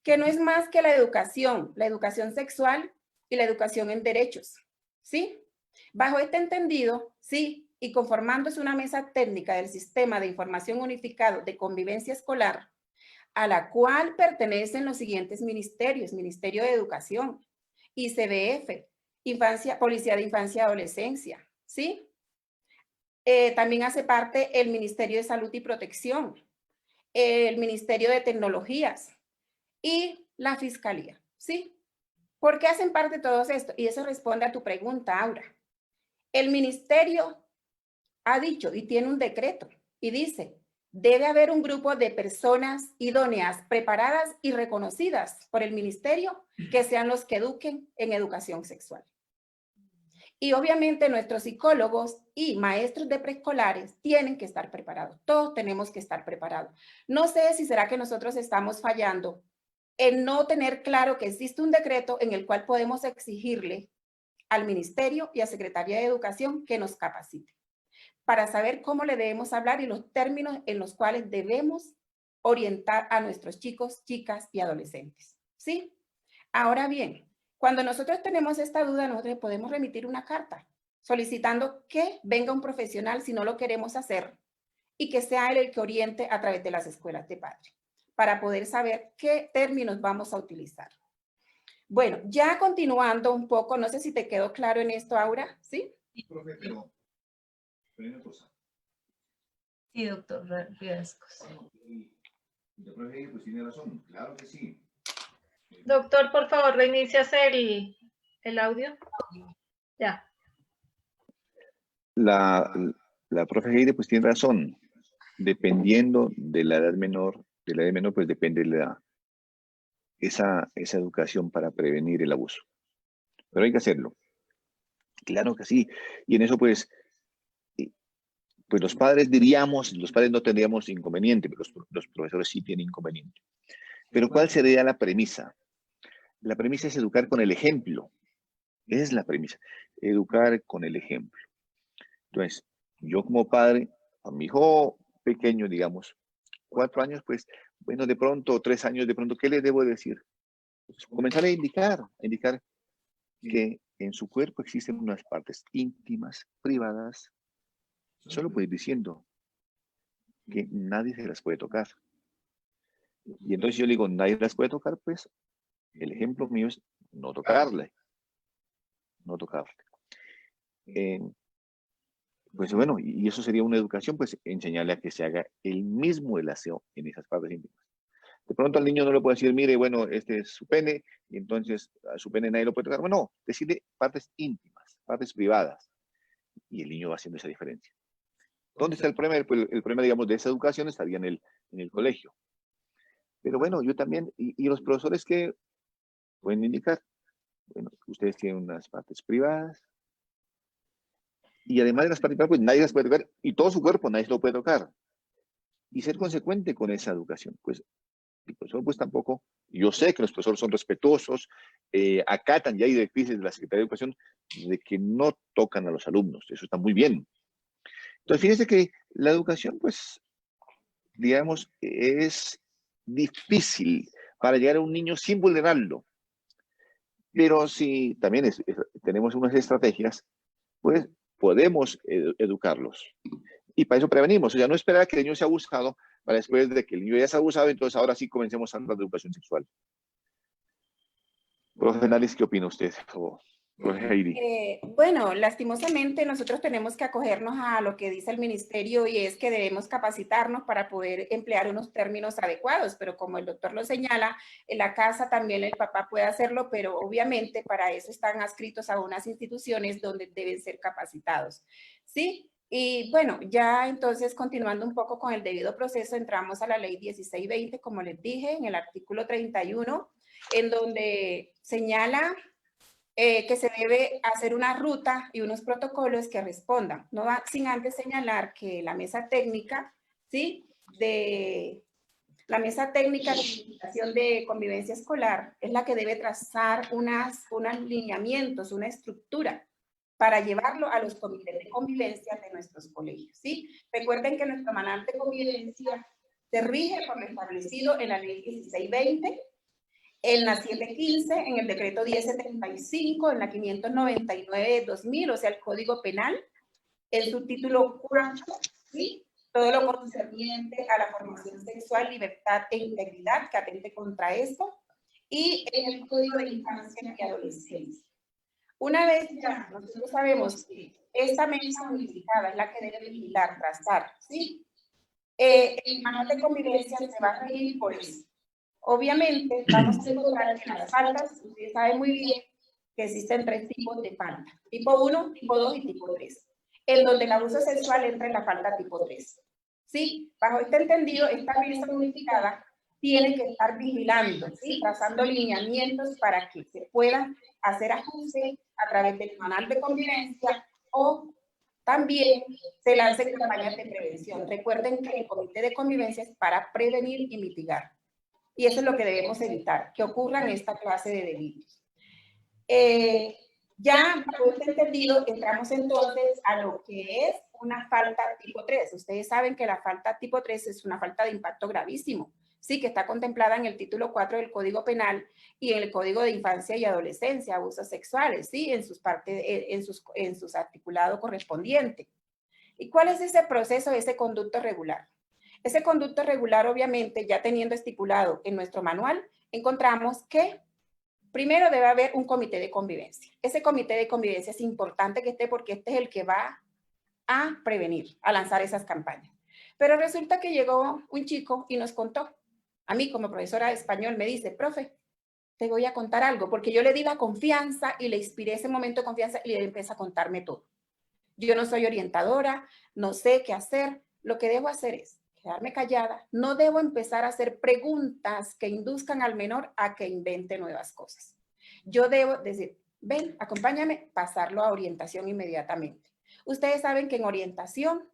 que no es más que la educación sexual y la educación en derechos, ¿sí? Bajo este entendido, sí, y conformándose una mesa técnica del Sistema de Información Unificado de Convivencia Escolar, a la cual pertenecen los siguientes ministerios: Ministerio de Educación, ICBF, Policía de Infancia y Adolescencia, ¿sí? También hace parte el Ministerio de Salud y Protección, el Ministerio de Tecnologías y la Fiscalía, ¿sí? ¿Por qué hacen parte de todo esto? Y eso responde a tu pregunta, Aura. El ministerio ha dicho y tiene un decreto y dice: debe haber un grupo de personas idóneas, preparadas y reconocidas por el ministerio, que sean los que eduquen en educación sexual. Y obviamente nuestros psicólogos y maestros de preescolares tienen que estar preparados. Todos tenemos que estar preparados. No sé si será que nosotros estamos fallando en no tener claro que existe un decreto en el cual podemos exigirle al ministerio y a Secretaría de Educación que nos capacite para saber cómo le debemos hablar y los términos en los cuales debemos orientar a nuestros chicos, chicas y adolescentes, ¿sí? Ahora bien, cuando nosotros tenemos esta duda, nosotros podemos remitir una carta solicitando que venga un profesional si no lo queremos hacer y que sea él el que oriente a través de las escuelas de padre para poder saber qué términos vamos a utilizar. Bueno, ya continuando un poco, no sé si te quedó claro en esto, Aura, ¿sí? Profe, pero una cosa. Sí, doctor Riascos. La profe pues tiene razón, claro que sí. Doctor, por favor, reinicias el audio. Ya. La profe Heide pues tiene razón. Dependiendo de la edad menor, pues depende esa educación para prevenir el abuso. Pero hay que hacerlo. Claro que sí. Y en eso pues los padres los padres no tendríamos inconveniente, pero los profesores sí tienen inconveniente. Pero ¿cuál sería la premisa? La premisa es educar con el ejemplo. Esa es la premisa. Educar con el ejemplo. Entonces, yo como padre, a mi hijo pequeño, digamos, 4 años, pues, bueno, de pronto, 3 años, de pronto, ¿qué le debo decir? Pues, comenzar a indicar que en su cuerpo existen unas partes íntimas, privadas. Solo puedo ir diciendo que nadie se las puede tocar. Y entonces yo le digo, nadie las puede tocar, pues, el ejemplo mío es no tocarle. No tocarle. Pues bueno, y eso sería una educación, pues enseñarle a que se haga el mismo el aseo en esas partes íntimas. De pronto al niño no le puede decir, mire, bueno, este es su pene, y entonces a su pene nadie lo puede tocar. Bueno, no, decirle partes íntimas, partes privadas, y el niño va haciendo esa diferencia. ¿Dónde está el problema? Pues el problema, digamos, de esa educación estaría en el colegio. Pero bueno, yo también, y los profesores que pueden indicar, bueno, ustedes tienen unas partes privadas, y además de las partes privadas, pues nadie las puede tocar, y todo su cuerpo nadie se lo puede tocar. Y ser consecuente con esa educación, pues el profesor pues tampoco, yo sé que los profesores son respetuosos, acatan ya hay directrices de la Secretaría de Educación de que no tocan a los alumnos, eso está muy bien. Entonces fíjense que la educación pues, digamos, es difícil para llegar a un niño sin vulnerarlo, pero si también tenemos unas estrategias, pues podemos educarlos. Y para eso prevenimos, o sea, no esperar a que el niño sea abusado para después de que el niño ya sea abusado, entonces ahora sí comencemos a hablar de educación sexual. Profe Nales, ¿qué opina usted? Profe Heidi. Bueno, lastimosamente nosotros tenemos que acogernos a lo que dice el ministerio y es que debemos capacitarnos para poder emplear unos términos adecuados, pero como el doctor lo señala, en la casa también el papá puede hacerlo, pero obviamente para eso están adscritos a unas instituciones donde deben ser capacitados, ¿sí? Y bueno, ya entonces continuando un poco con el debido proceso, entramos a la ley 1620, como les dije, en el artículo 31, en donde señala que se debe hacer una ruta y unos protocolos que respondan, no va, sin antes señalar que la mesa técnica, ¿sí? La mesa técnica de convivencia escolar es la que debe trazar unos lineamientos, una estructura para llevarlo a los comités de convivencia de nuestros colegios, ¿sí? Recuerden que nuestro manual de convivencia se rige por lo establecido en la ley 1620, en la 715, en el decreto 1075, en la 599 de 2000, o sea, el Código Penal, en su título 4, ¿sí? Todo lo concerniente a la formación sexual, libertad e integridad que atente contra esto, y en el Código de Infancia y Adolescencia. Una vez ya nosotros sabemos que esta mesa unificada es la que debe vigilar, trazar, ¿sí? El manual de convivencia se va a regir por eso. Obviamente, vamos a encontrar que las faltas, ustedes saben muy bien que existen 3 tipos de falta. Tipo 1, tipo 2 y tipo 3. En donde el abuso sexual entra en la falta tipo 3. ¿Sí? Bajo este entendido, esta mesa unificada tiene que estar vigilando, ¿sí? Trazando lineamientos para que se puedan hacer ajustes a través del manual de convivencia o también se lancen campañas de prevención. Recuerden que el comité de convivencia es para prevenir y mitigar. Y eso es lo que debemos evitar, que ocurran esta clase de delitos. Ya, bajo este entendido, entramos entonces a lo que es una falta tipo 3. Ustedes saben que la falta tipo 3 es una falta de impacto gravísimo, sí, que está contemplada en el título 4 del Código Penal y en el Código de Infancia y Adolescencia, abusos sexuales, sí, en sus articulados correspondientes. ¿Y cuál es ese proceso, ese conducto regular? Ese conducto regular, obviamente, ya teniendo estipulado en nuestro manual, encontramos que primero debe haber un comité de convivencia. Ese comité de convivencia es importante que esté porque este es el que va a prevenir, a lanzar esas campañas. Pero resulta que llegó un chico y nos contó. A mí, como profesora de español, me dice, profe, te voy a contar algo, porque yo le di la confianza y le inspiré ese momento de confianza y le empieza a contarme todo. Yo no soy orientadora, no sé qué hacer. Lo que debo hacer es quedarme callada. No debo empezar a hacer preguntas que induzcan al menor a que invente nuevas cosas. Yo debo decir, ven, acompáñame, pasarlo a orientación inmediatamente. Ustedes saben que en orientación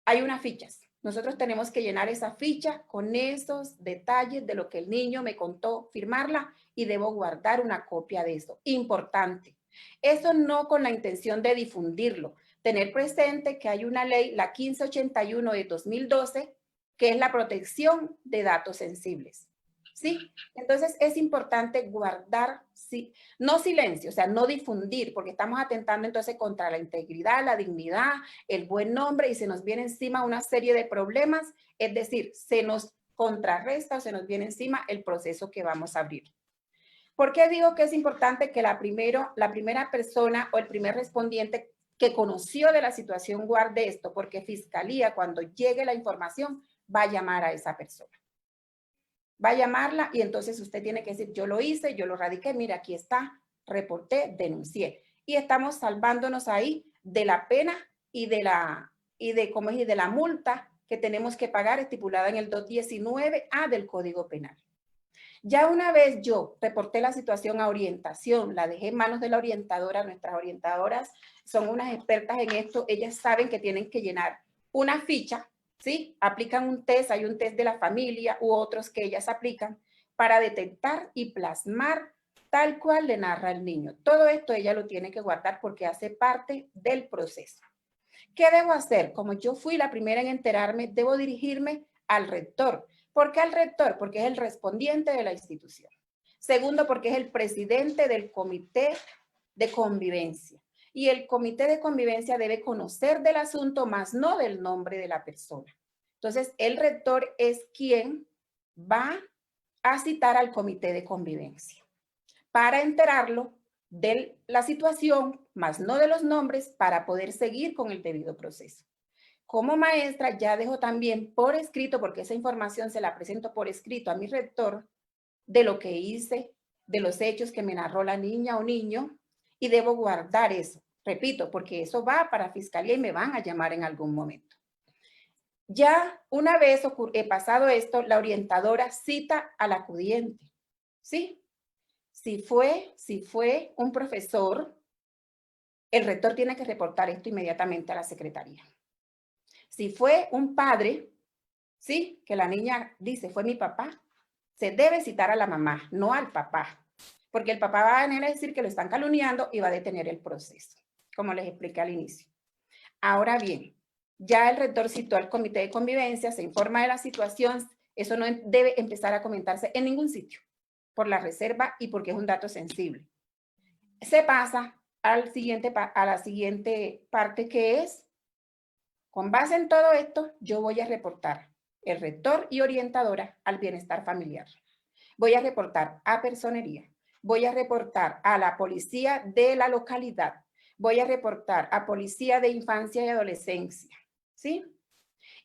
hay unas fichas. Nosotros tenemos que llenar esa ficha con esos detalles de lo que el niño me contó, firmarla y debo guardar una copia de eso. Importante. Eso no con la intención de difundirlo. Tener presente que hay una ley, la 1581 de 2012, que es la protección de datos sensibles. ¿Sí? Entonces es importante guardar, sí, no silencio, o sea, no difundir, porque estamos atentando entonces contra la integridad, la dignidad, el buen nombre y se nos viene encima una serie de problemas, es decir, se nos contrarresta o se nos viene encima el proceso que vamos a abrir. ¿Por qué digo que es importante que la primera persona o el primer respondiente que conoció de la situación guarde esto? Porque Fiscalía, cuando llegue la información, va a llamar a esa persona. Va a llamarla y entonces usted tiene que decir, yo lo hice, yo lo radiqué, mira, aquí está, reporté, denuncié. Y estamos salvándonos ahí de la pena y de la multa que tenemos que pagar estipulada en el 219A del Código Penal. Ya una vez yo reporté la situación a orientación, la dejé en manos de la orientadora. Nuestras orientadoras son unas expertas en esto, ellas saben que tienen que llenar una ficha, ¿sí? Aplican un test, hay un test de la familia u otros que ellas aplican para detectar y plasmar tal cual le narra el niño. Todo esto ella lo tiene que guardar porque hace parte del proceso. ¿Qué debo hacer? Como yo fui la primera en enterarme, debo dirigirme al rector. ¿Por qué al rector? Porque es el respondiente de la institución. Segundo, porque es el presidente del comité de convivencia. Y el comité de convivencia debe conocer del asunto, más no del nombre de la persona. Entonces, el rector es quien va a citar al comité de convivencia para enterarlo de la situación, más no de los nombres, para poder seguir con el debido proceso. Como maestra ya dejo también por escrito, porque esa información se la presento por escrito a mi rector, de lo que hice, de los hechos que me narró la niña o niño, y debo guardar eso. Repito, porque eso va para Fiscalía y me van a llamar en algún momento. Ya una vez pasado esto, la orientadora cita al acudiente, ¿sí? Si fue un profesor, el rector tiene que reportar esto inmediatamente a la secretaría. Si fue un padre, ¿sí? Que la niña dice, fue mi papá, se debe citar a la mamá, no al papá, porque el papá va a venir a decir que lo están calumniando y va a detener el proceso. como les expliqué al inicio. Ahora bien, ya el rector citó al comité de convivencia, se informa de la situación, eso no debe empezar a comentarse en ningún sitio, por la reserva y porque es un dato sensible. Se pasa a la siguiente parte, que es, con base en todo esto, yo voy a reportar el rector y orientadora al bienestar familiar. Voy a reportar a personería, voy a reportar a la policía de la localidad, voy a reportar a policía de infancia y adolescencia, ¿sí?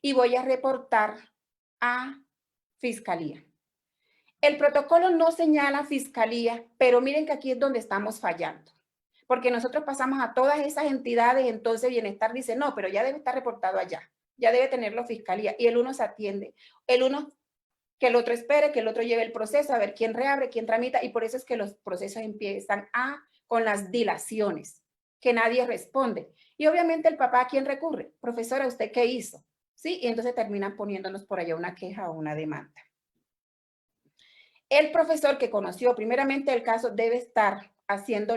Y voy a reportar a fiscalía. El protocolo no señala fiscalía, pero miren que aquí es donde estamos fallando. Porque nosotros pasamos a todas esas entidades, entonces Bienestar dice, no, pero ya debe estar reportado allá, ya debe tenerlo fiscalía, y el uno se atiende, el uno que el otro espere, que el otro lleve el proceso, a ver quién reabre, quién tramita, y por eso es que los procesos empiezan con las dilaciones, que nadie responde. Y obviamente el papá, ¿a quién recurre? Profesora, ¿usted qué hizo? ¿Sí? Y entonces terminan poniéndonos por allá una queja o una demanda. El profesor que conoció primeramente el caso debe estar haciendo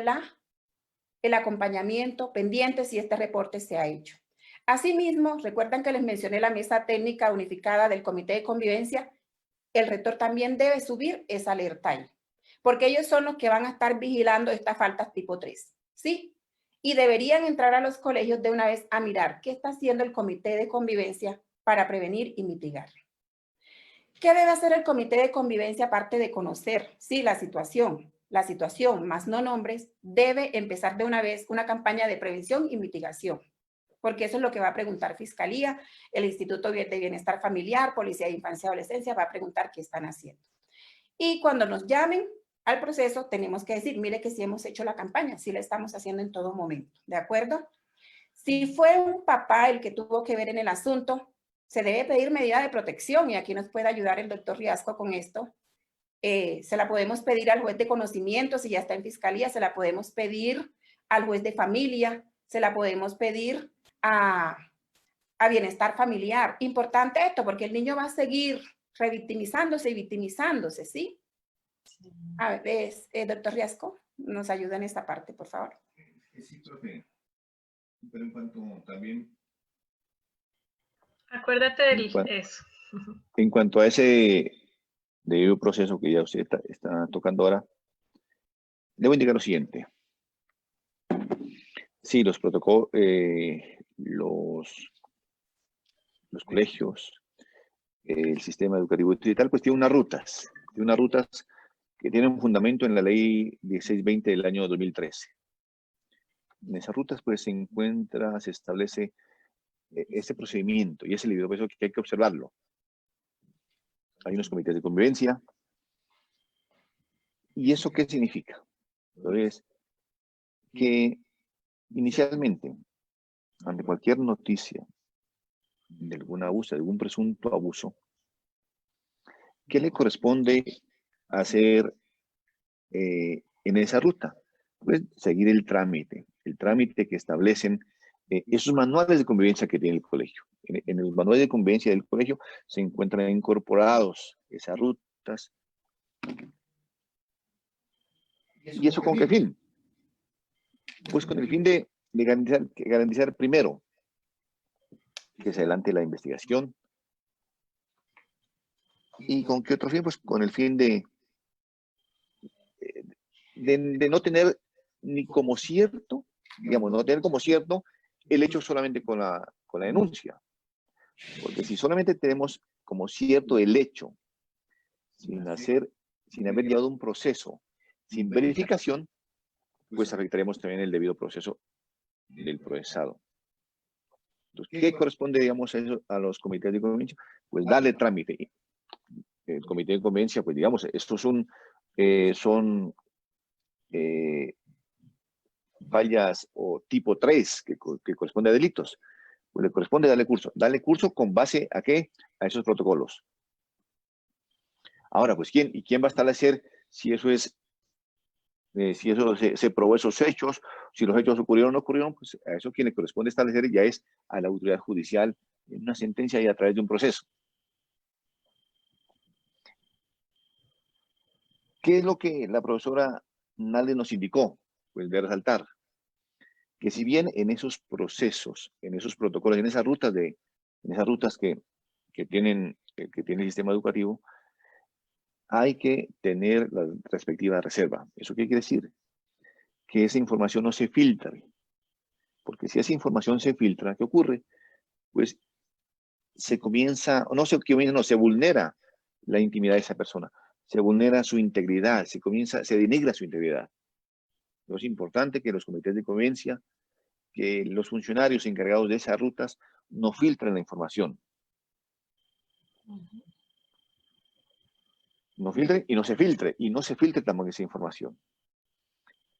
el acompañamiento pendiente si este reporte se ha hecho. Asimismo, recuerdan que les mencioné la mesa técnica unificada del Comité de Convivencia. El rector también debe subir esa alerta ahí, porque ellos son los que van a estar vigilando estas faltas tipo 3, ¿sí? Y deberían entrar a los colegios de una vez a mirar qué está haciendo el Comité de Convivencia para prevenir y mitigar. ¿Qué debe hacer el Comité de Convivencia aparte de conocer, sí, la situación, más no nombres? Debe empezar de una vez una campaña de prevención y mitigación, porque eso es lo que va a preguntar Fiscalía, el Instituto de Bienestar Familiar, Policía de Infancia y Adolescencia, va a preguntar qué están haciendo. Y cuando nos llamen al proceso, tenemos que decir, mire que sí hemos hecho la campaña, sí la estamos haciendo en todo momento, ¿de acuerdo? Si fue un papá el que tuvo que ver en el asunto, se debe pedir medida de protección, y aquí nos puede ayudar el doctor Riasco con esto. Se la podemos pedir al juez de conocimiento, si ya está en Fiscalía, se la podemos pedir al juez de familia, se la podemos pedir a bienestar familiar. Importante esto, porque el niño va a seguir revictimizándose y victimizándose, ¿sí? A ver, doctor Riasco, nos ayuda en esta parte, por favor. Sí, profe. Pero en cuanto también... Acuérdate de eso. En cuanto a ese debido proceso que ya usted está tocando ahora, debo indicar lo siguiente. Sí, los protocolos, los colegios, el sistema educativo y tal, pues tiene unas rutas que tienen un fundamento en la ley 1620 del año 2013. En esas rutas pues se establece ese procedimiento y ese debido proceso que hay que observarlo. Hay unos comités de convivencia. ¿Y eso qué significa? Entonces, que inicialmente, ante cualquier noticia de algún abuso, de algún presunto abuso, ¿qué le corresponde hacer en esa ruta? Pues seguir el trámite que establecen esos manuales de convivencia que tiene el colegio. En los manuales de convivencia del colegio se encuentran incorporados esas rutas. ¿Y eso con qué fin? Pues con el fin de garantizar primero que se adelante la investigación. ¿Y con qué otro fin? Pues con el fin de no tener ni como cierto, digamos, no tener como cierto el hecho solamente con la denuncia. Porque si solamente tenemos como cierto el hecho, sin haber llevado un proceso, sin verificación, pues afectaremos también el debido proceso del procesado. Entonces, ¿qué corresponde, digamos, a los comités de convivencia? Pues darle trámite. El comité de convivencia, pues digamos, estos son fallas o tipo 3 que corresponde a delitos. Pues le corresponde darle curso con base a qué, a esos protocolos. Ahora, pues quién va a establecer si eso es, si eso se probó esos hechos, si los hechos ocurrieron o no ocurrieron, pues a eso quien le corresponde establecer ya es a la autoridad judicial en una sentencia y a través de un proceso. ¿Qué es lo que la profesora Nalde nos indicó? Pues de resaltar que si bien en esos procesos, en esos protocolos, en esas rutas que tiene el sistema educativo, hay que tener la respectiva reserva. ¿Eso qué quiere decir? Que esa información no se filtre. Porque si esa información se filtra, ¿qué ocurre? Pues se vulnera la intimidad de esa persona, se vulnera su integridad, se denigra su integridad. Es importante que los comités de convivencia, que los funcionarios encargados de esas rutas no filtren la información. No filtren y no se filtre tampoco esa información.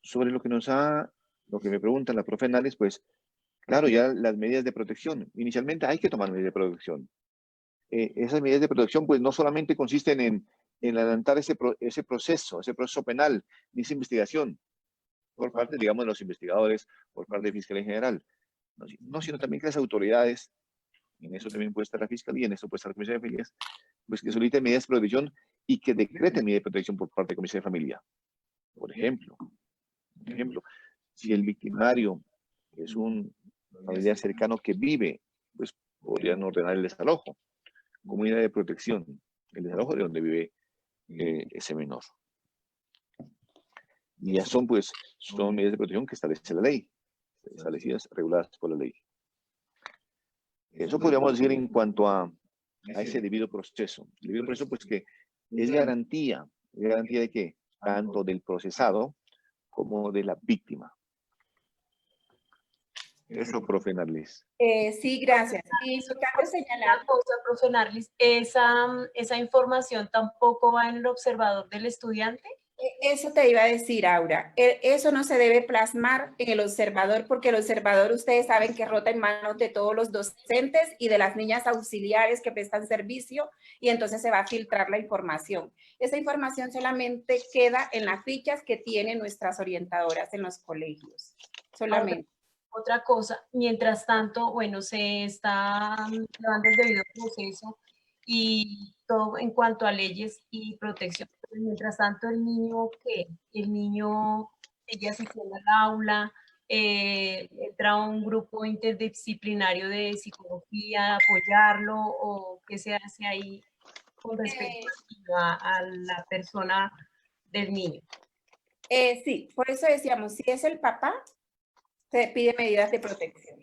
Sobre lo que me pregunta la profe Nales, pues claro, ya las medidas de protección. Inicialmente hay que tomar medidas de protección. Esas medidas de protección pues no solamente consisten en adelantar ese proceso penal, ni esa investigación por parte, digamos, de los investigadores, por parte de Fiscalía en general. No, sino también que las autoridades, en eso también puede estar la Fiscalía, en eso puede estar la Comisión de Familias, pues que soliciten medidas de protección y que decreten medidas de protección por parte de la Comisión de Familia. Por ejemplo, si el victimario es un familiar cercano que vive, pues podrían ordenar el desalojo como medida de protección, el desalojo de donde vive ese menor. Y ya son medidas de protección que establece la ley, establecidas, reguladas por la ley. Eso podríamos decir en cuanto a ese debido proceso. El debido proceso, pues que es garantía de que tanto del procesado como de la víctima. Eso, profe Narlis. Sí, gracias. Y lo que hago es señalar. Una cosa, profe Narlis, esa información tampoco va en el observador del estudiante. Eso te iba a decir, Aura. Eso no se debe plasmar en el observador porque el observador, ustedes saben que rota en manos de todos los docentes y de las niñas auxiliares que prestan servicio y entonces se va a filtrar la información. Esa información solamente queda en las fichas que tienen nuestras orientadoras en los colegios. Solamente. Otra cosa, mientras tanto, bueno, se está llevando el debido proceso y todo en cuanto a leyes y protección. Pero mientras tanto, el niño, ¿qué? El niño, ella se queda al aula, entra un grupo interdisciplinario de psicología, apoyarlo, o qué se hace ahí con respecto a la persona del niño. Sí, por eso decíamos, si es el papá, se pide medidas de protección.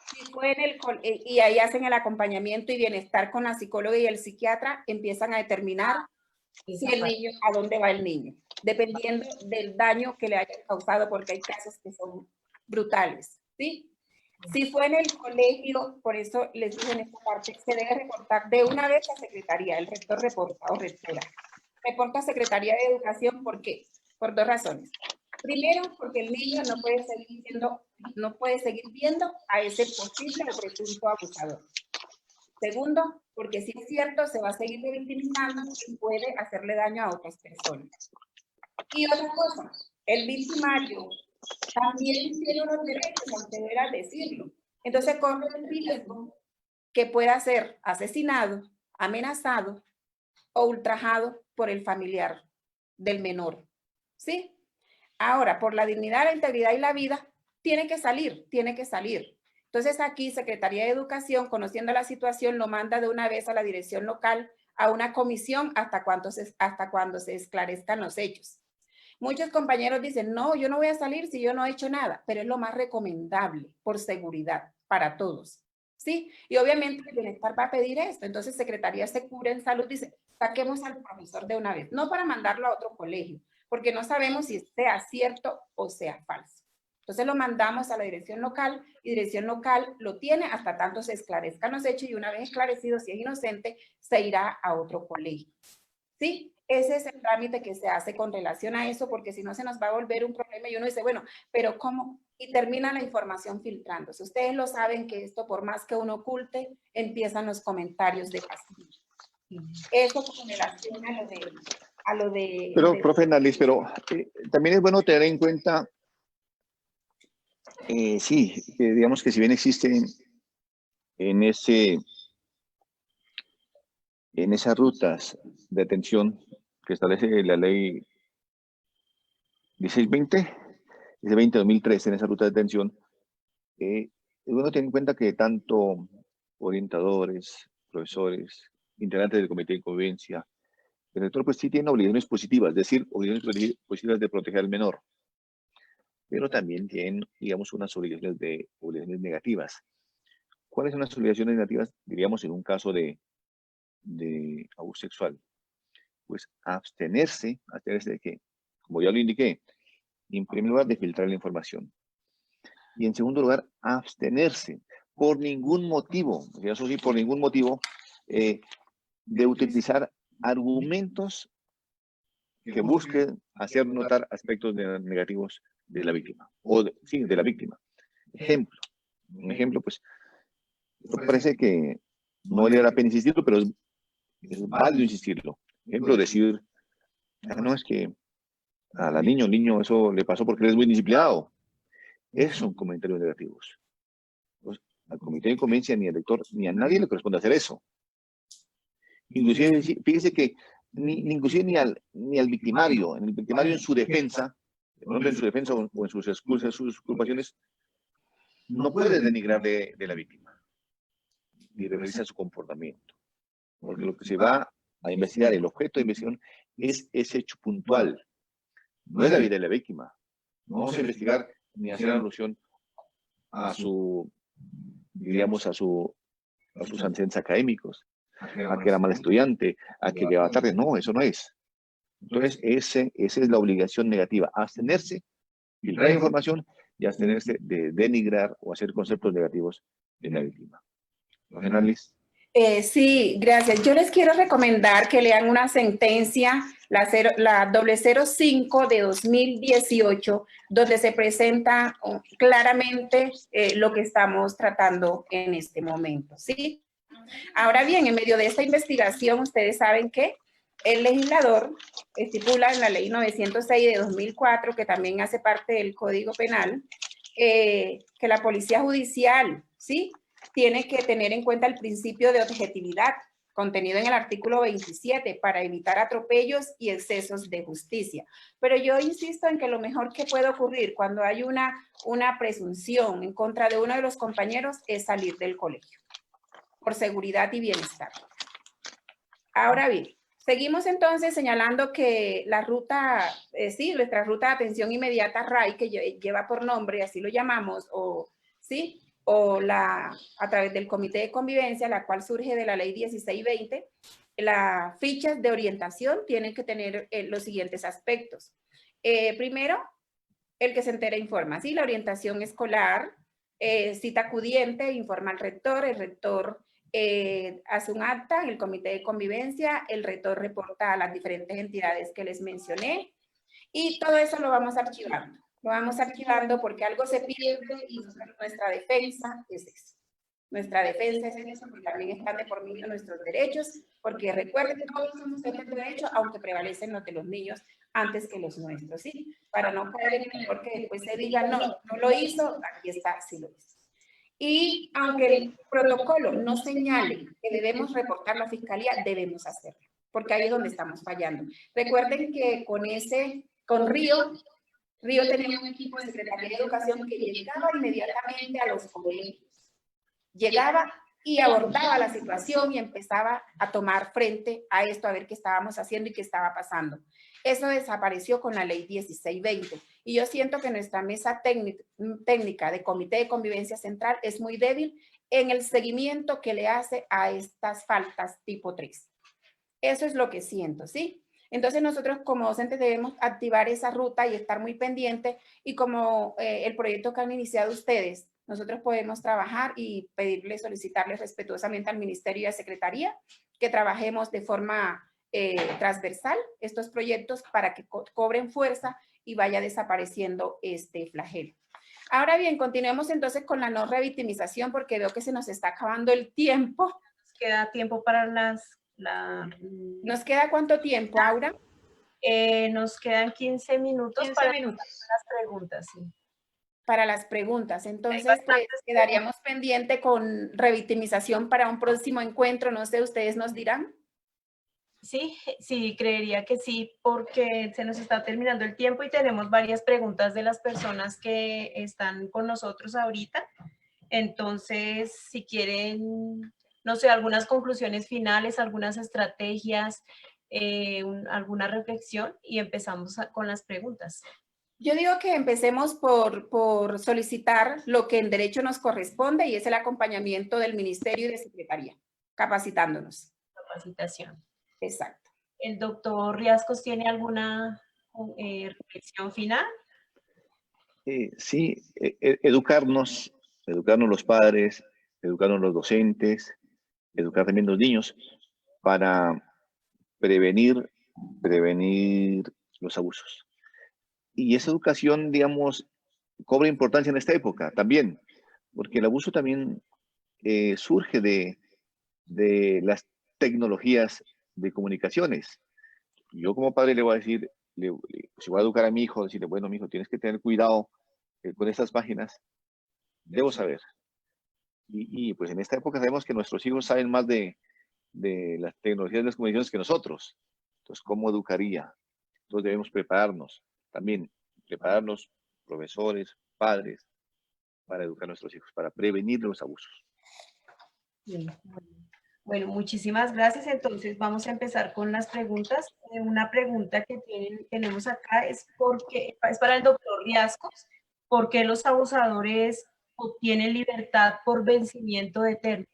Si fue y ahí hacen el acompañamiento y bienestar con la psicóloga y el psiquiatra, empiezan a determinar si el niño, a dónde va el niño, dependiendo del daño que le hayan causado, porque hay casos que son brutales, ¿sí? Si fue en el colegio, por eso les dije en esta parte, se debe reportar de una vez a Secretaría, el rector reporta o rectora. Reporta a Secretaría de Educación, ¿por qué? Por dos razones. Primero, porque el niño no puede seguir viendo a ese posible o presunto abusador. Segundo, porque si es cierto, se va a seguir victimizando y puede hacerle daño a otras personas. Y otra cosa, el victimario también tiene unos derechos, aunque deberá decirlo. Entonces corre el riesgo que pueda ser asesinado, amenazado o ultrajado por el familiar del menor. ¿Sí? Ahora, por la dignidad, la integridad y la vida, tiene que salir. Entonces aquí Secretaría de Educación, conociendo la situación, lo manda de una vez a la dirección local, a una comisión hasta cuando se esclarezcan los hechos. Muchos compañeros dicen, no, yo no voy a salir si yo no he hecho nada, pero es lo más recomendable por seguridad para todos. ¿Sí? Y obviamente el bienestar va a pedir esto. Entonces Secretaría se cura en salud, dice, saquemos al profesor de una vez, no para mandarlo a otro colegio, porque no sabemos si sea cierto o sea falso. Entonces lo mandamos a la dirección local y dirección local lo tiene hasta tanto se esclarezcan los hechos y una vez esclarecido, si es inocente, se irá a otro colegio. ¿Sí? Ese es el trámite que se hace con relación a eso, porque si no se nos va a volver un problema y uno dice, bueno, pero ¿cómo? Y termina la información filtrándose. Ustedes lo saben que esto, por más que uno oculte, empiezan los comentarios de fastidio. Eso con relación a lo de... Pero, profe Narlis, pero también es bueno tener en cuenta, sí, que digamos que si bien existen en esas rutas de atención que establece la ley 1620, ese 20-2013, en esa ruta de atención, uno tiene en cuenta que tanto orientadores, profesores, integrantes del comité de convivencia, el rector pues sí tiene obligaciones positivas, es decir, obligaciones positivas de proteger al menor, pero también tienen, digamos, unas obligaciones negativas. ¿Cuáles son las obligaciones negativas, diríamos, en un caso de abuso sexual? Pues abstenerse de que, como ya lo indiqué, en primer lugar, de filtrar la información. Y en segundo lugar, abstenerse por ningún motivo, eso sí, por ningún motivo, de utilizar argumentos que busquen hacer notar aspectos negativos de la víctima, sí, de la víctima. Un ejemplo, pues, parece que no vale la pena insistirlo, pero es válido insistirlo. Ejemplo, decir, no, es que a la niño eso le pasó porque él es muy disciplinado. Esos son comentarios negativos. Pues, al comité de convivencia, ni al lector, ni a nadie le corresponde hacer eso. Inclusive, fíjese que inclusive ni al victimario, el victimario en su defensa, o en sus excusas, sus culpaciones, no puede denigrar de la víctima, ni referirse a su comportamiento. Porque lo que se va a investigar, el objeto de investigación, es ese hecho puntual. No es la vida de la víctima. No vamos a investigar ni hacer alusión a diríamos, a sus antecedentes académicos, a que era mal estudiante, a que llegaba tarde. No, eso no es. Entonces, esa es la obligación negativa, abstenerse, filtrar información y abstenerse de denigrar o hacer conceptos negativos de la víctima. ¿No, Liz? Sí, gracias. Yo les quiero recomendar que lean una sentencia, la 005 de 2018, donde se presenta claramente lo que estamos tratando en este momento, ¿sí? Ahora bien, en medio de esta investigación, ustedes saben que el legislador estipula en la ley 906 de 2004, que también hace parte del Código Penal, que la policía judicial, ¿sí?, tiene que tener en cuenta el principio de objetividad contenido en el artículo 27 para evitar atropellos y excesos de justicia. Pero yo insisto en que lo mejor que puede ocurrir cuando hay una presunción en contra de uno de los compañeros es salir del colegio, por seguridad y bienestar. Ahora bien, seguimos entonces señalando que la ruta, sí, nuestra ruta de atención inmediata RAI, que lleva por nombre, así lo llamamos, ¿sí?, o a través del Comité de Convivencia, la cual surge de la Ley 1620, las fichas de orientación tienen que tener los siguientes aspectos. Primero, el que se entera informa, ¿sí? La orientación escolar, cita acudiente, informa al rector, el rector hace un acta en el Comité de Convivencia, el rector reporta a las diferentes entidades que les mencioné, y todo eso lo vamos archivando. Lo vamos archivando porque algo se pierde y nuestra defensa es eso. Nuestra defensa es eso, porque también están de por medio nuestros derechos, porque recuerden que todos somos entes de derecho, aunque prevalecen los de los niños antes que los nuestros, ¿sí? Para no caer en el error que después se diga, no lo hizo, aquí está, sí lo hizo. Y aunque el protocolo no señale que debemos reportar a la fiscalía, debemos hacerlo, porque ahí es donde estamos fallando. Recuerden que con Río tenía un equipo de Secretaría de Educación que llegaba inmediatamente a los colegios. Llegaba y abordaba la situación y empezaba a tomar frente a esto, a ver qué estábamos haciendo y qué estaba pasando. Eso desapareció con la ley 1620. Y yo siento que nuestra mesa técnica de Comité de Convivencia Central es muy débil en el seguimiento que le hace a estas faltas tipo 3. Eso es lo que siento, ¿sí? Entonces nosotros como docentes debemos activar esa ruta y estar muy pendientes, y como el proyecto que han iniciado ustedes, nosotros podemos trabajar y solicitarles respetuosamente al Ministerio y a la Secretaría que trabajemos de forma transversal estos proyectos para que cobren fuerza y vaya desapareciendo este flagelo. Ahora bien, continuemos entonces con la no revictimización, porque veo que se nos está acabando el tiempo. Queda tiempo para ¿Nos queda cuánto tiempo, Aura? Nos quedan 15 minutos 15 para minutos. las preguntas. Sí. Para las preguntas. Entonces, pues, quedaríamos pendiente con revictimización para un próximo encuentro. No sé, ustedes nos dirán. Sí, creería que sí, porque se nos está terminando el tiempo y tenemos varias preguntas de las personas que están con nosotros ahorita. Entonces, si quieren, no sé, algunas conclusiones finales, algunas estrategias, alguna reflexión y empezamos con las preguntas. Yo digo que empecemos por solicitar lo que en derecho nos corresponde y es el acompañamiento del Ministerio y de Secretaría, capacitándonos. Capacitación. Exacto. ¿El doctor Riascos tiene alguna reflexión final? Sí, educarnos los padres, educarnos los docentes, educar también los niños para prevenir los abusos. Y esa educación, digamos, cobra importancia en esta época también, porque el abuso también surge de las tecnologías de comunicaciones. Yo como padre le voy a decir, si voy a educar a mi hijo, decirle, bueno, mi hijo, tienes que tener cuidado con estas páginas, debo saber. Y pues en esta época sabemos que nuestros hijos saben más de las tecnologías de las comunicaciones que nosotros. Entonces, ¿cómo educaría? Entonces debemos prepararnos también, prepararnos profesores, padres, para educar a nuestros hijos, para prevenir los abusos. Bien. Bueno, muchísimas gracias. Entonces vamos a empezar con las preguntas. Una pregunta que tenemos acá es para el doctor Riascos. ¿Por qué los abusadores obtienen libertad por vencimiento de términos?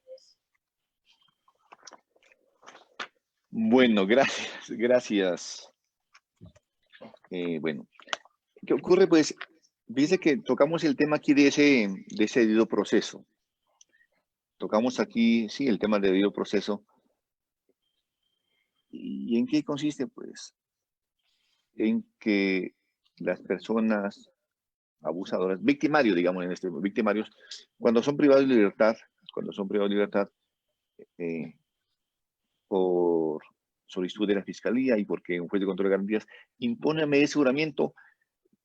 Bueno, gracias. Bueno, ¿qué ocurre? Pues, dice que tocamos el tema aquí de ese debido proceso. Tocamos aquí, sí, el tema del debido proceso. ¿Y en qué consiste? Pues, en que las personas abusadoras, victimarios, digamos, victimarios, cuando son privados de libertad, por solicitud de la Fiscalía y porque un juez de control de garantías impone una medida de aseguramiento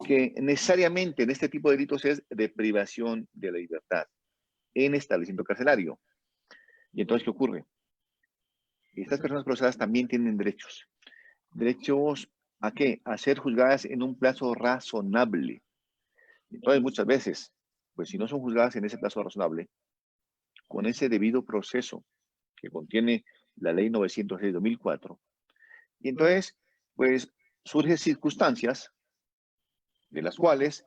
que necesariamente en este tipo de delitos es de privación de la libertad en establecimiento carcelario. Y entonces, ¿qué ocurre? Estas personas procesadas también tienen derechos. ¿Derechos a qué? A ser juzgadas en un plazo razonable. Entonces, muchas veces, pues si no son juzgadas en ese plazo razonable, con ese debido proceso que contiene la Ley 906/2004, y entonces, pues surgen circunstancias de las cuales,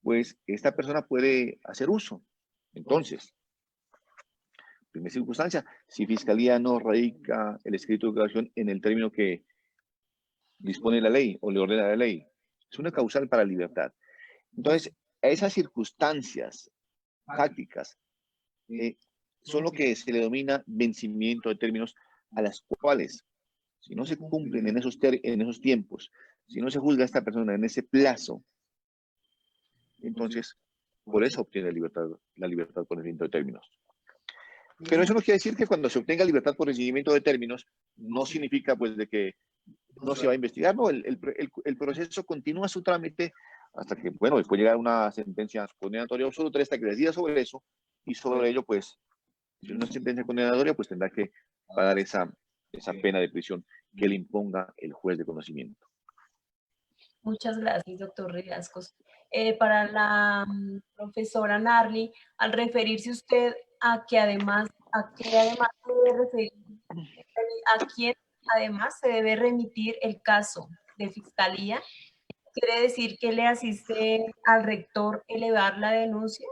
pues, esta persona puede hacer uso. Entonces, primera circunstancia, si Fiscalía no radica el escrito de declaración en el término que dispone la ley o le ordena la ley, es una causal para libertad. Entonces, a esas circunstancias fácticas son lo que se le denomina vencimiento de términos, a las cuales, si no se cumplen en esos tiempos, si no se juzga a esta persona en ese plazo, entonces, por eso obtiene la libertad por vencimiento de términos. Pero eso no quiere decir que cuando se obtenga libertad por vencimiento de términos, no significa pues de que no se va a investigar, no, el proceso continúa su trámite hasta que, bueno, después llega una sentencia condenatoria absoluta, esta que decida sobre eso, y sobre ello, pues, si una sentencia condenatoria, pues tendrá que pagar esa pena de prisión que le imponga el juez de conocimiento. Muchas gracias, doctor Riascos. Para la profesora Narly, al referirse usted a que además a quién además se debe remitir el caso de fiscalía, ¿quiere decir que le asiste al rector elevar la denuncia?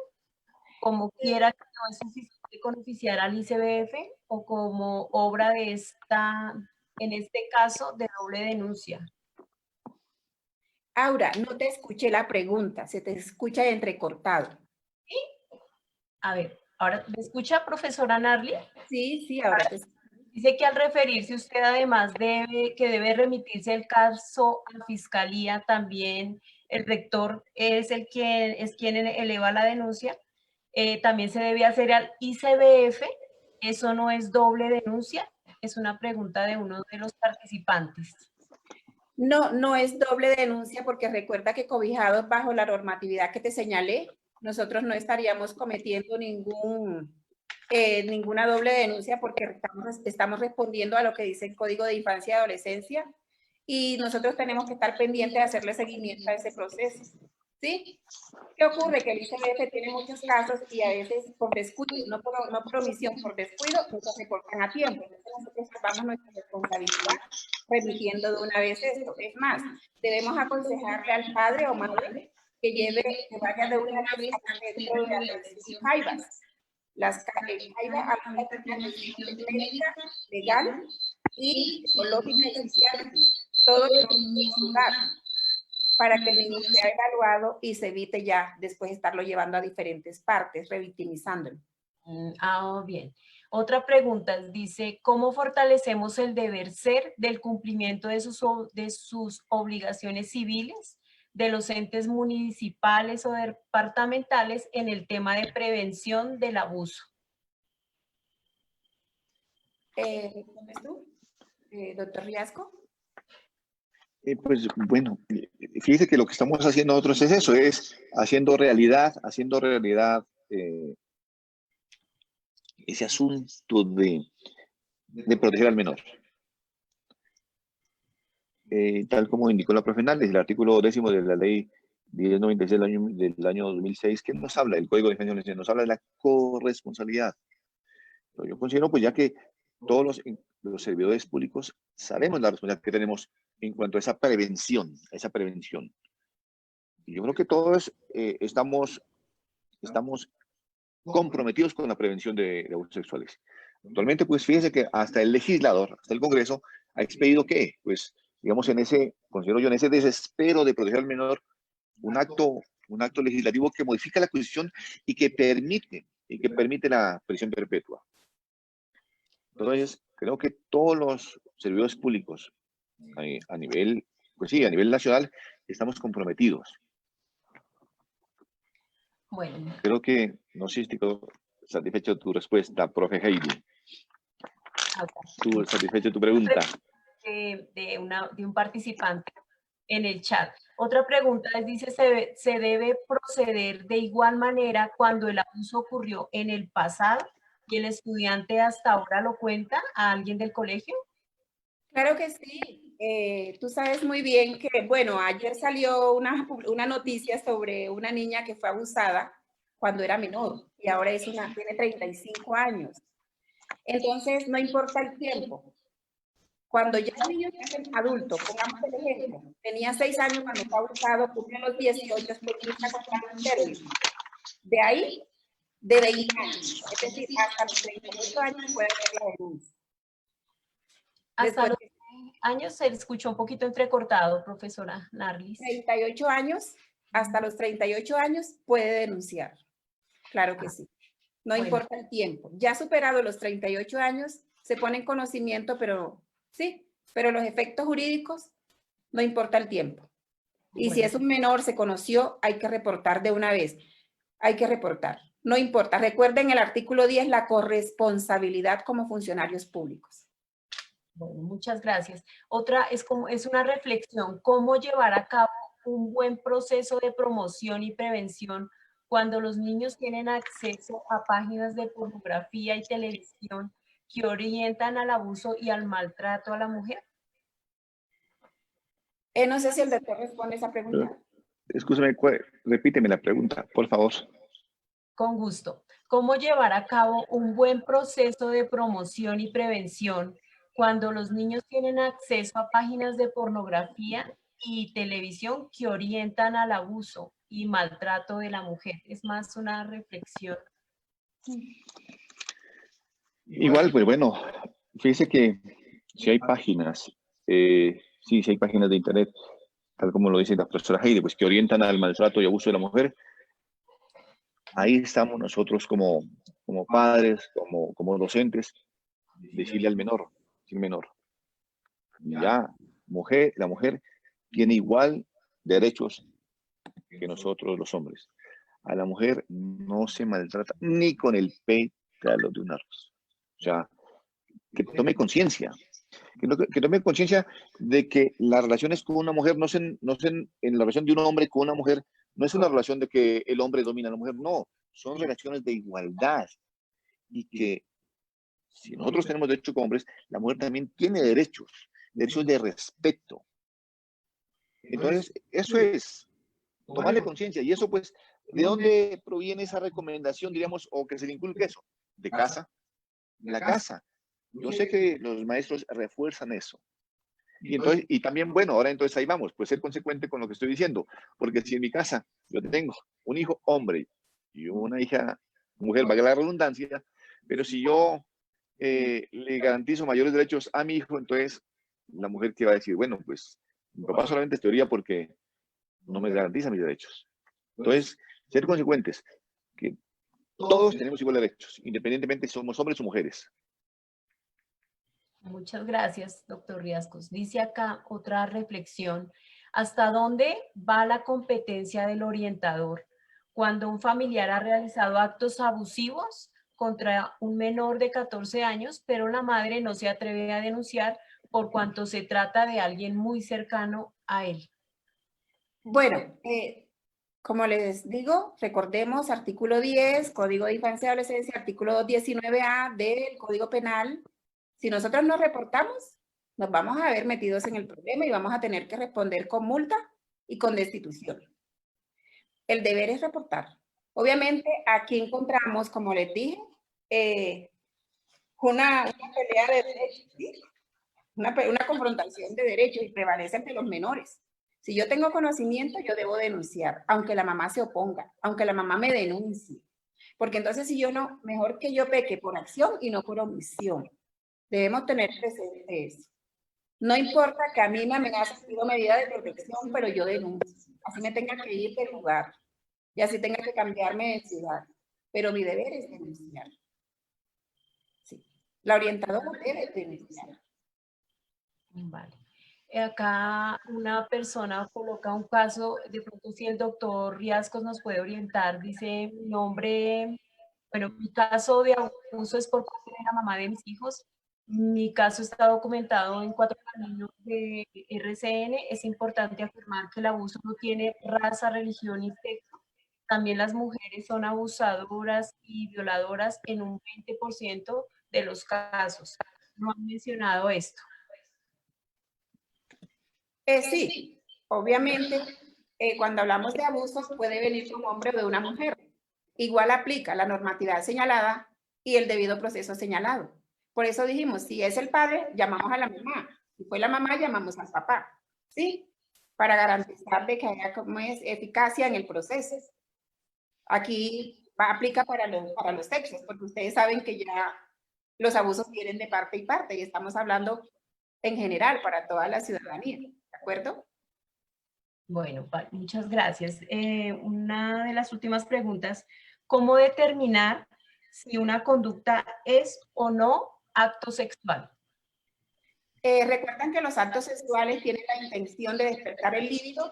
Como quiera, que no es suficiente con oficiar al ICBF o como obra de en este caso, de doble denuncia. Aura, no te escuché la pregunta, se te escucha entrecortado. ¿Sí? A ver, ahora, ¿me escucha, profesora Narly? Sí, ahora te escucho. Dice que al referirse usted además debe remitirse el caso a fiscalía, también el rector es quien eleva la denuncia. También se debe hacer al ICBF. ¿Eso no es doble denuncia? Es una pregunta de uno de los participantes. No es doble denuncia porque recuerda que cobijados bajo la normatividad que te señalé, nosotros no estaríamos cometiendo ninguna doble denuncia porque estamos respondiendo a lo que dice el Código de Infancia y Adolescencia y nosotros tenemos que estar pendientes de hacerle seguimiento a ese proceso. ¿Sí? ¿Qué ocurre? Que el ICBF tiene muchos casos y a veces por descuido, no por omisión, por descuido, no se reportan a tiempo. Entonces nosotros tomamos nuestra responsabilidad remitiendo de una vez esto. Es más, debemos aconsejarle al padre o madre que vaya de una vez al centro de atención JAIBAS. Las JAIBAS habla de atención médica, legal y psicológica y psiquiátrica, todo en un mismo lugar, para que el niño sea evaluado y se evite ya después estarlo llevando a diferentes partes, revictimizándolo. Bien. Otra pregunta dice, ¿cómo fortalecemos el deber ser del cumplimiento de sus obligaciones civiles de los entes municipales o departamentales en el tema de prevención del abuso? ¿Respondes tú, doctor Riasco? Pues bueno, fíjese que lo que estamos haciendo nosotros es eso, es haciendo realidad ese asunto de proteger al menor. Tal como indicó la profe Nández, el artículo 10 de la ley 1096 del año 2006, que nos habla del Código de Defensa de la Niñez, nos habla de la corresponsabilidad. Pero yo considero, pues ya que todos los servidores públicos sabemos la responsabilidad que tenemos en cuanto a esa prevención, Y yo creo que todos estamos comprometidos con la prevención de abusos sexuales. Actualmente, pues fíjense que hasta el legislador, hasta el Congreso, ha expedido que, pues, digamos, considero yo, en ese desespero de proteger al menor, un acto legislativo que modifica la Constitución y que permite la prisión perpetua. Entonces, creo que todos los servidores públicos a nivel nacional estamos comprometidos. Bueno. Creo que, no sé si estoy satisfecho de tu respuesta, profe Heidi. ¿Tú satisfecho de tu pregunta? De un participante en el chat. Otra pregunta dice, ¿se debe proceder de igual manera cuando el abuso ocurrió en el pasado y el estudiante hasta ahora lo cuenta a alguien del colegio? Claro que sí. Tú sabes muy bien que, bueno, ayer salió una noticia sobre una niña que fue abusada cuando era menor y ahora tiene 35 años. Entonces, no importa el tiempo. Cuando ya el niño es adulto, pongamos el ejemplo, tenía 6 años cuando fue abusado, cumplió los 18, después empieza a contar un término. De ahí, de 20 años, es decir, hasta los 38 años puede haber la denuncia. Hasta los años se escuchó un poquito entrecortado, profesora Narlis. 38 años, hasta los 38 años puede denunciar. Claro que sí. No importa el tiempo. Ya superado los 38 años, se pone en conocimiento, pero sí, pero los efectos jurídicos, no importa el tiempo. Y si es un menor, se conoció, hay que reportar de una vez. Hay que reportar. No importa. Recuerden el artículo 10, la corresponsabilidad como funcionarios públicos. Bueno, muchas gracias. Otra es una reflexión, ¿cómo llevar a cabo un buen proceso de promoción y prevención cuando los niños tienen acceso a páginas de pornografía y televisión que orientan al abuso y al maltrato a la mujer? No sé si el doctor responde esa pregunta. Escúchame, repíteme la pregunta, por favor. Con gusto. ¿Cómo llevar a cabo un buen proceso de promoción y prevención cuando los niños tienen acceso a páginas de pornografía y televisión que orientan al abuso y maltrato de la mujer? Es más una reflexión. Igual, pues bueno, fíjese que si hay páginas, sí hay páginas de internet, tal como lo dice la profesora Heidi, pues que orientan al maltrato y abuso de la mujer. Ahí estamos nosotros como padres, como docentes, decirle al menor, ya, la mujer tiene igual derechos que nosotros los hombres. A la mujer no se maltrata ni con el pétalo de una rosa. O sea, que tome conciencia. Que tome conciencia de que las relaciones con una mujer en la relación de un hombre con una mujer, no es una relación de que el hombre domina a la mujer, no, son relaciones de igualdad. Y que si nosotros tenemos derechos como hombres, la mujer también tiene derechos de respeto. Entonces, eso es. tomarle conciencia. Y eso, pues, ¿de dónde proviene esa recomendación, diríamos, o que se le inculque eso? De casa, de la casa. Yo sé que los maestros refuerzan eso. Y entonces, y también, bueno, ahora entonces ahí vamos, pues ser consecuente con lo que estoy diciendo. Porque si en mi casa yo tengo un hijo hombre y una hija mujer, valga la redundancia, pero si yo le garantizo mayores derechos a mi hijo, entonces la mujer que va a decir, bueno, pues mi papá solamente es teoría porque no me garantiza mis derechos. Entonces, ser consecuentes, que todos tenemos iguales derechos, independientemente si somos hombres o mujeres. Muchas gracias, doctor Riascos. Dice acá otra reflexión. ¿Hasta dónde va la competencia del orientador cuando un familiar ha realizado actos abusivos contra un menor de 14 años, pero la madre no se atreve a denunciar por cuanto se trata de alguien muy cercano a él? Bueno, como les digo, recordemos artículo 10, Código de Infancia y Adolescencia, artículo 19A del Código Penal. Si nosotros no reportamos, nos vamos a ver metidos en el problema y vamos a tener que responder con multa y con destitución. El deber es reportar. Obviamente, aquí encontramos, como les dije, una pelea de derechos, ¿sí? Una confrontación de derechos y prevalece entre los menores. Si yo tengo conocimiento, yo debo denunciar, aunque la mamá se oponga, aunque la mamá me denuncie. Porque entonces si yo no, mejor que yo peque por acción y no por omisión. Debemos tener presente eso. No importa que a mí me amenacen con medida de protección, pero yo denuncio. Así me tenga que ir del lugar y así tenga que cambiarme de ciudad. Pero mi deber es denunciar. Sí. La orientadora debe denunciar. Vale. Acá una persona coloca un caso, de pronto si el doctor Riascos nos puede orientar, dice mi nombre, bueno, mi caso de abuso es por parte de la mamá de mis hijos. Mi caso está documentado en 4 caminos de RCN. Es importante afirmar que el abuso no tiene raza, religión ni sexo. También las mujeres son abusadoras y violadoras en un 20% de los casos. No han mencionado esto. Sí, obviamente, cuando hablamos de abusos puede venir de un hombre o de una mujer. Igual aplica la normatividad señalada y el debido proceso señalado. Por eso dijimos, si es el padre, llamamos a la mamá. Si fue la mamá, llamamos al papá. ¿Sí? Para garantizar de que haya como es eficacia en el proceso. Aquí aplica para los sexos, porque ustedes saben que ya los abusos vienen de parte y parte y estamos hablando en general para toda la ciudadanía. ¿De acuerdo? Bueno, muchas gracias. Una de las últimas preguntas, ¿cómo determinar si una conducta es o no acto sexual? Recuerdan que los actos sexuales tienen la intención de despertar el líbido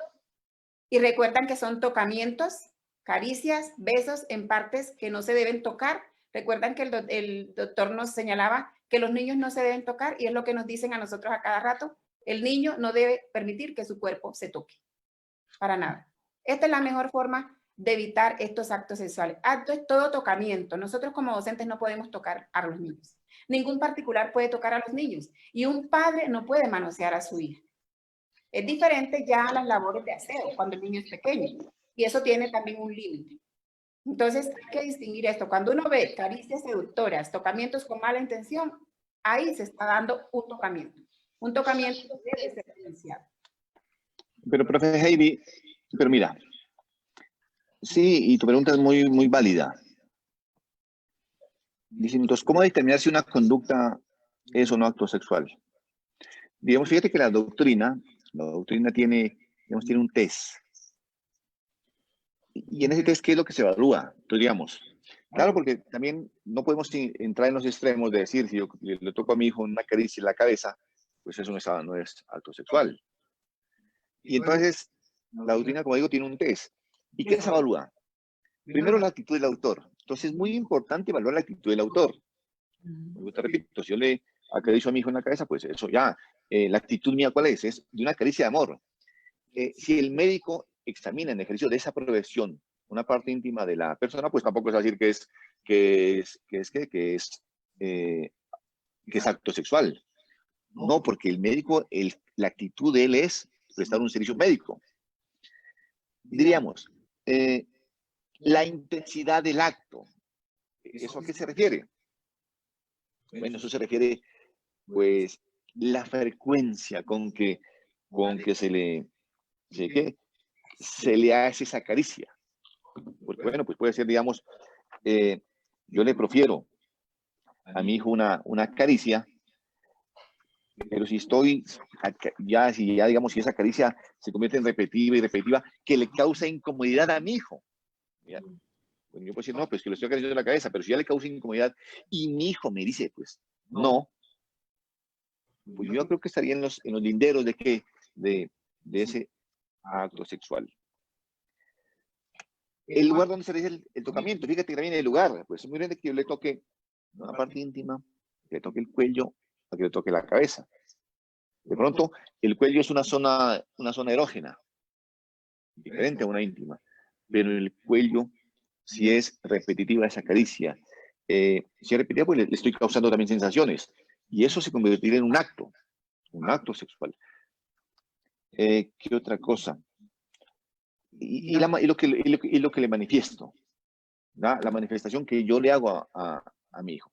y recuerdan que son tocamientos, caricias, besos en partes que no se deben tocar. Recuerdan que el doctor nos señalaba que los niños no se deben tocar y es lo que nos dicen a nosotros a cada rato. El niño no debe permitir que su cuerpo se toque. Para nada. Esta es la mejor forma de evitar estos actos sexuales. Acto es todo tocamiento. Nosotros como docentes no podemos tocar a los niños. Ningún particular puede tocar a los niños. Y un padre no puede manosear a su hija. Es diferente ya a las labores de aseo cuando el niño es pequeño. Y eso tiene también un límite. Entonces hay que distinguir esto. Cuando uno ve caricias seductoras, tocamientos con mala intención, ahí se está dando un tocamiento. Un tocamiento debe ser denunciado. Pero, profe Heidi, pero mira, sí, y tu pregunta es muy válida. Dicen, entonces, ¿cómo determinar si una conducta es o no acto sexual? Digamos, fíjate que la doctrina tiene, digamos, tiene un test. Y en ese test, ¿qué es lo que se evalúa? Entonces, digamos, claro, porque también no podemos entrar en los extremos de decir, si yo le toco a mi hijo una caricia en la cabeza, pues eso no es acto sexual. Y entonces, la doctrina, como digo, tiene un test. ¿Y qué se evalúa? Primero, la actitud del autor. Entonces, es muy importante evaluar la actitud del autor. Te repito, si yo le acaricio a mi hijo en la cabeza, pues eso ya. La actitud mía, ¿cuál es? Es de una caricia de amor. Si el médico examina en ejercicio de esa profesión una parte íntima de la persona, pues tampoco es decir que es acto sexual. No, porque el médico, la actitud de él es prestar un servicio médico. diríamos, la intensidad del acto. ¿Eso a qué se refiere? Bueno, eso se refiere, pues, la frecuencia con que se le hace esa caricia. Porque, bueno, pues puede ser, digamos, yo le profiero a mi hijo una caricia, pero si digamos, si esa caricia se convierte en repetitiva y repetitiva, que le causa incomodidad a mi hijo. ¿Ya? Bueno, yo puedo decir, no, pues que le estoy acariciando la cabeza, pero si ya le causa incomodidad y mi hijo me dice, pues, no, pues yo creo que estaría en los linderos de ese acto sexual. El lugar donde se realiza el tocamiento, fíjate que también el lugar, pues es muy grande que yo le toque una parte íntima, que le toque el cuello, a que le toque la cabeza. De pronto, el cuello es una zona erógena, diferente a una íntima, pero el cuello, si es repetitiva esa caricia, si es repetitiva, pues le estoy causando también sensaciones, y eso se convertiría en un acto sexual. ¿Qué otra cosa? Y lo que le manifiesto, ¿no? La manifestación que yo le hago a mi hijo,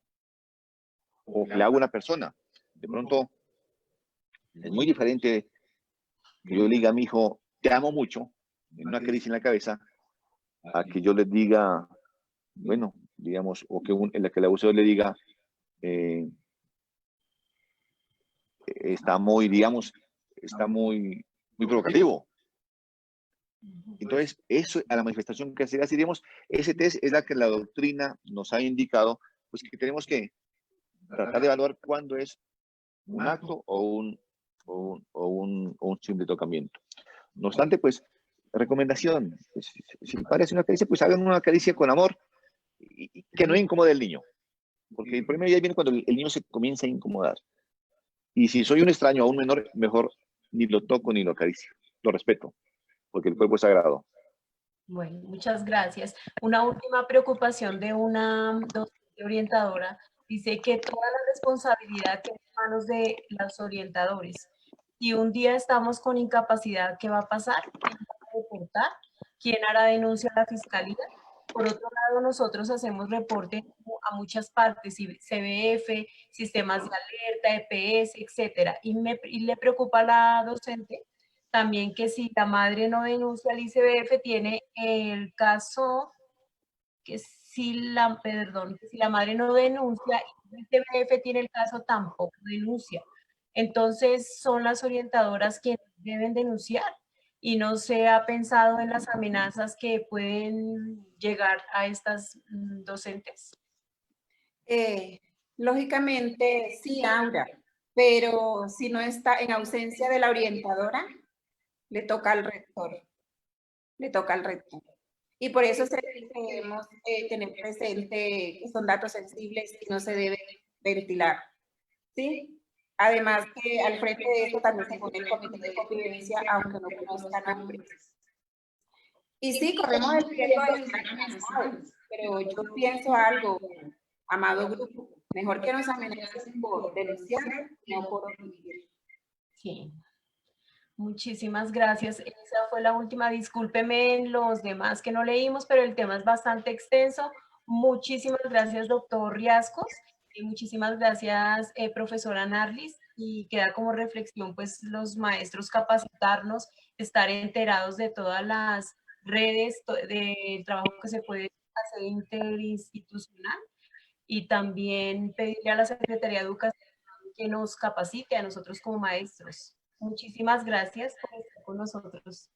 o que le hago a una persona. De pronto, es muy diferente que yo le diga a mi hijo, te amo mucho, en una caricia en la cabeza, a que yo le diga, bueno, digamos, o que en la que el abusador le diga, está muy, digamos, está muy provocativo. Entonces, eso, a la manifestación que se hace, digamos, ese test es la que la doctrina nos ha indicado, pues que tenemos que tratar de evaluar cuándo es un acto o un simple tocamiento. No obstante, pues, recomendación, pues, si parece una caricia, pues hagan una caricia con amor y que no incomode al niño. Porque el problema ya viene cuando el niño se comienza a incomodar. Y si soy un extraño a un menor, mejor ni lo toco ni lo acaricio. Lo respeto, porque el cuerpo es sagrado. Bueno, muchas gracias. Una última preocupación de una docente orientadora. Dice que toda la responsabilidad queda en manos de los orientadores. Si un día estamos con incapacidad, ¿qué va a pasar? ¿Quién va a reportar? ¿Quién hará denuncia a la fiscalía? Por otro lado, nosotros hacemos reporte a muchas partes, CBF, sistemas de alerta, EPS, etcétera. Y le preocupa a la docente también que si la madre no denuncia al ICBF, tiene el caso que si la madre no denuncia, el ICBF tiene el caso, tampoco denuncia. Entonces, son las orientadoras quienes deben denunciar y no se ha pensado en las amenazas que pueden llegar a estas docentes. Lógicamente, sí, Aura, pero si no está en ausencia de la orientadora, le toca al rector. Y por eso debemos tener presente que son datos sensibles y no se deben ventilar, ¿sí? Además que al frente de esto también se pone el comité de convivencia, aunque no conozca nombres. Y sí, corremos el riesgo de ser amenazados, pero yo pienso algo, amado grupo, mejor que nos amenacen por denunciar, no por omitir. Sí. Muchísimas gracias. Esa fue la última. Discúlpeme los demás que no leímos, pero el tema es bastante extenso. Muchísimas gracias, doctor Riascos. Y muchísimas gracias, profesora Narlis. Y queda como reflexión, pues, los maestros capacitarnos, estar enterados de todas las redes, del trabajo que se puede hacer interinstitucional. Y también pedirle a la Secretaría de Educación que nos capacite a nosotros como maestros. Muchísimas gracias por estar con nosotros.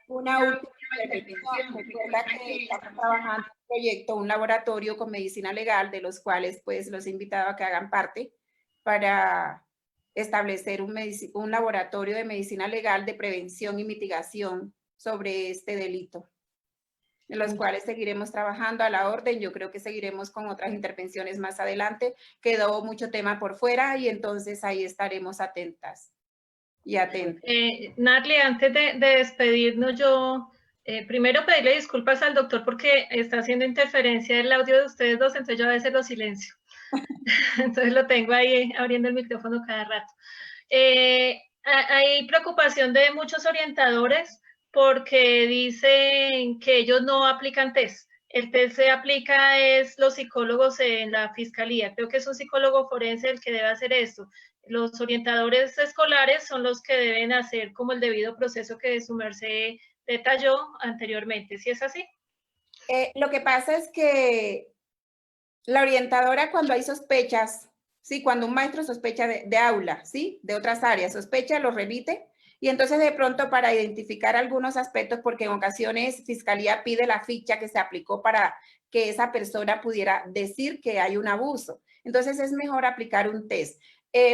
Una última repetición. Recuerda que estamos trabajando en un proyecto, un laboratorio con medicina legal, de los cuales pues los he invitado a que hagan parte para establecer un laboratorio de medicina legal de prevención y mitigación sobre este delito, en los cuales seguiremos trabajando a la orden. Yo creo que seguiremos con otras intervenciones más adelante. Quedó mucho tema por fuera y entonces ahí estaremos atentas y atentos. Narly, antes de despedirnos, yo primero pedirle disculpas al doctor porque está haciendo interferencia el audio de ustedes dos, entonces yo a veces lo silencio. Entonces lo tengo ahí abriendo el micrófono cada rato. Hay preocupación de muchos orientadores porque dicen que ellos no aplican test. El test se aplica es los psicólogos en la fiscalía. Creo que es un psicólogo forense el que debe hacer esto. Los orientadores escolares son los que deben hacer como el debido proceso que su merced detalló anteriormente. ¿Sí es así? Lo que pasa es que la orientadora, cuando hay sospechas, ¿sí? Cuando un maestro sospecha de aula, ¿sí? De otras áreas, sospecha, lo remite. Y entonces de pronto para identificar algunos aspectos, porque en ocasiones Fiscalía pide la ficha que se aplicó para que esa persona pudiera decir que hay un abuso. Entonces es mejor aplicar un test.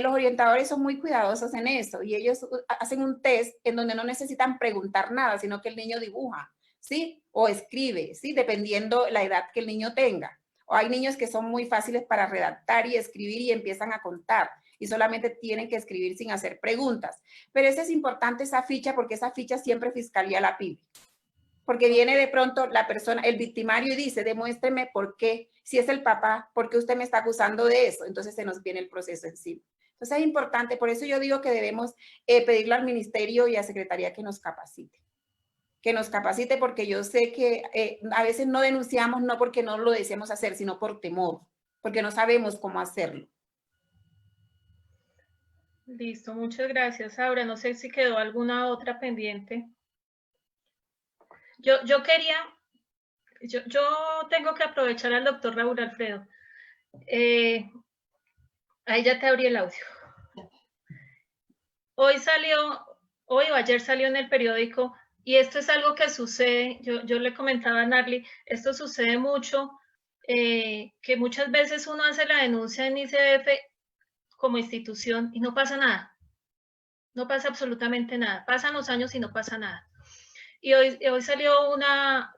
Los orientadores son muy cuidadosos en eso y ellos hacen un test en donde no necesitan preguntar nada, sino que el niño dibuja, ¿sí? O escribe, ¿sí? Dependiendo la edad que el niño tenga. O hay niños que son muy fáciles para redactar y escribir y empiezan a contar y solamente tienen que escribir sin hacer preguntas. Pero eso es importante, esa ficha, porque esa ficha siempre Fiscalía la pide. Porque viene de pronto la persona, el victimario, y dice, demuéstreme por qué, si es el papá, ¿por qué usted me está acusando de eso? Entonces se nos viene el proceso encima. Entonces es importante, por eso yo digo que debemos pedirle al ministerio y a Secretaría que nos capacite. Que nos capacite, porque yo sé que a veces no denunciamos, no porque no lo deseemos hacer, sino por temor, porque no sabemos cómo hacerlo. Listo, muchas gracias. Ahora no sé si quedó alguna otra pendiente. Yo tengo que aprovechar al doctor Raúl Alfredo. Ahí ya te abrí el audio. Hoy o ayer salió en el periódico, y esto es algo que sucede, yo le comentaba a Narly, esto sucede mucho, que muchas veces uno hace la denuncia en ICF como institución y no pasa nada. No pasa absolutamente nada. Pasan los años y no pasa nada. Y hoy salió una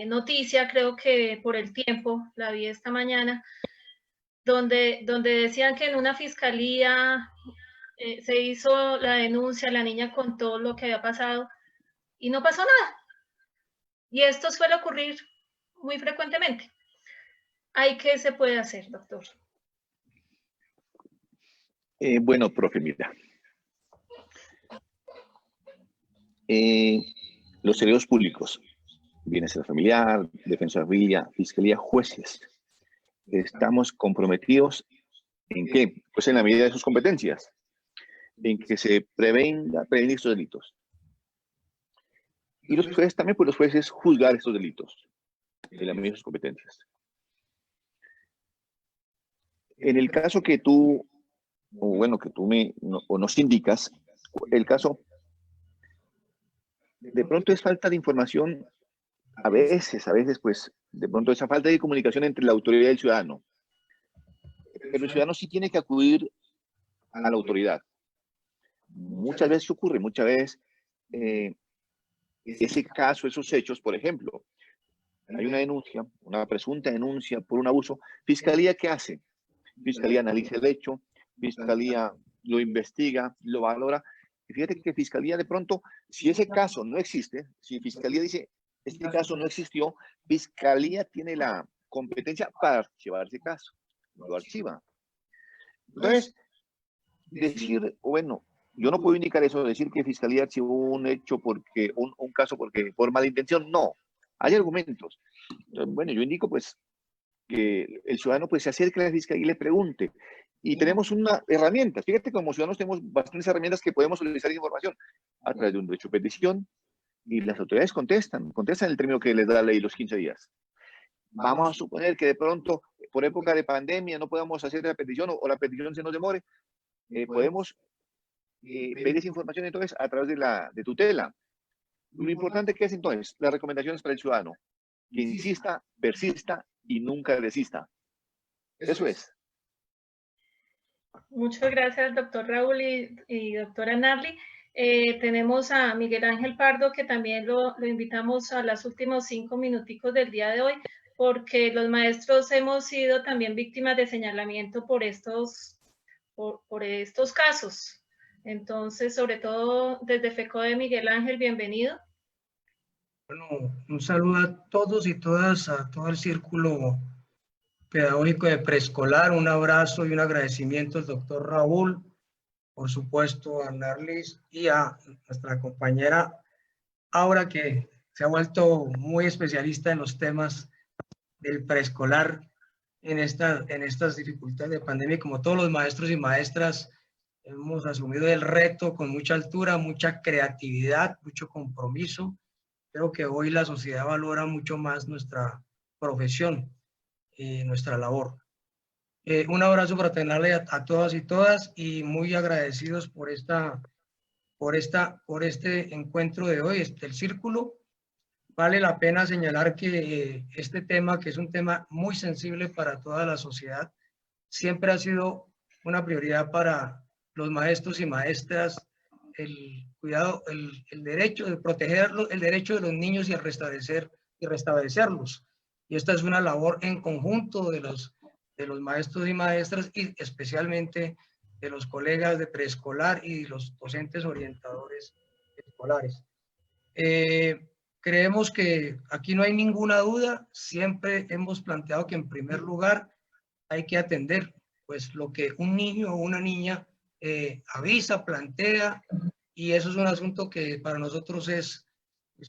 noticia, creo que por El Tiempo, la vi esta mañana, donde decían que en una fiscalía se hizo la denuncia, la niña contó lo que había pasado y no pasó nada. Y esto suele ocurrir muy frecuentemente. ¿Qué se puede hacer, doctor? Bueno, profe, mira. Los servidores públicos, bienestar familiar, defensa de familia, fiscalía, jueces, estamos comprometidos ¿en qué? Pues en la medida de sus competencias, en que se prevenir estos delitos. Y los jueces también, pues los jueces juzgar estos delitos en la medida de sus competencias. En el caso que tú, o bueno, que tú nos indicas, el caso, de pronto es falta de información, a veces, pues, de pronto esa falta de comunicación entre la autoridad y el ciudadano. Pero el ciudadano sí tiene que acudir a la autoridad. Muchas veces ocurre, muchas veces ese caso, esos hechos, por ejemplo, hay una denuncia, una presunta denuncia por un abuso. ¿Fiscalía qué hace? Fiscalía analiza el hecho, Fiscalía lo investiga, lo valora. Y fíjate que Fiscalía de pronto, si ese caso no existe, si Fiscalía dice, este caso no existió, Fiscalía tiene la competencia para archivar ese caso, lo archiva. Entonces, decir, bueno, yo no puedo indicar eso, decir que Fiscalía archivó un hecho porque, un caso porque por mala intención, no. Hay argumentos. Bueno, yo indico pues que el ciudadano pues se acerque a la Fiscalía y le pregunte. Y tenemos una herramienta. Fíjate, como ciudadanos tenemos bastantes herramientas que podemos solicitar información a través de un derecho de petición y las autoridades contestan el término que les da la ley, los 15 días. Vamos a suponer que de pronto, por época de pandemia, no podamos hacer la petición o la petición se nos demore. Podemos pedir esa información entonces a través de tutela. Lo importante que es entonces las recomendaciones para el ciudadano, que insista, persista y nunca desista. Eso es. Muchas gracias, doctor Raúl y doctora Narly. Tenemos a Miguel Ángel Pardo, que también lo invitamos a los últimos 5 minuticos del día de hoy, porque los maestros hemos sido también víctimas de señalamiento por estos casos. Entonces, sobre todo desde FECODE, Miguel Ángel, bienvenido. Bueno, un saludo a todos y todas, a todo el círculo pedagógico de preescolar, un abrazo y un agradecimiento al doctor Raúl por supuesto a Narlis y a nuestra compañera Aura, que se ha vuelto muy especialista en los temas del preescolar en estas dificultades de pandemia. Y como todos los maestros y maestras, hemos asumido el reto con mucha altura, mucha creatividad, mucho compromiso. Creo que hoy la sociedad valora mucho más nuestra profesión y nuestra labor. Un abrazo fraternal a todas y todas, y muy agradecidos por este encuentro de hoy, el círculo. Vale la pena señalar que este tema, que es un tema muy sensible para toda la sociedad, siempre ha sido una prioridad para los maestros y maestras, el cuidado, el derecho de protegerlos, el derecho de los niños y a restablecerlos. Y esta es una labor en conjunto de los maestros y maestras, y especialmente de los colegas de preescolar y los docentes orientadores escolares. Creemos que aquí no hay ninguna duda. Siempre hemos planteado que en primer lugar hay que atender pues lo que un niño o una niña avisa, plantea, y eso es un asunto que para nosotros es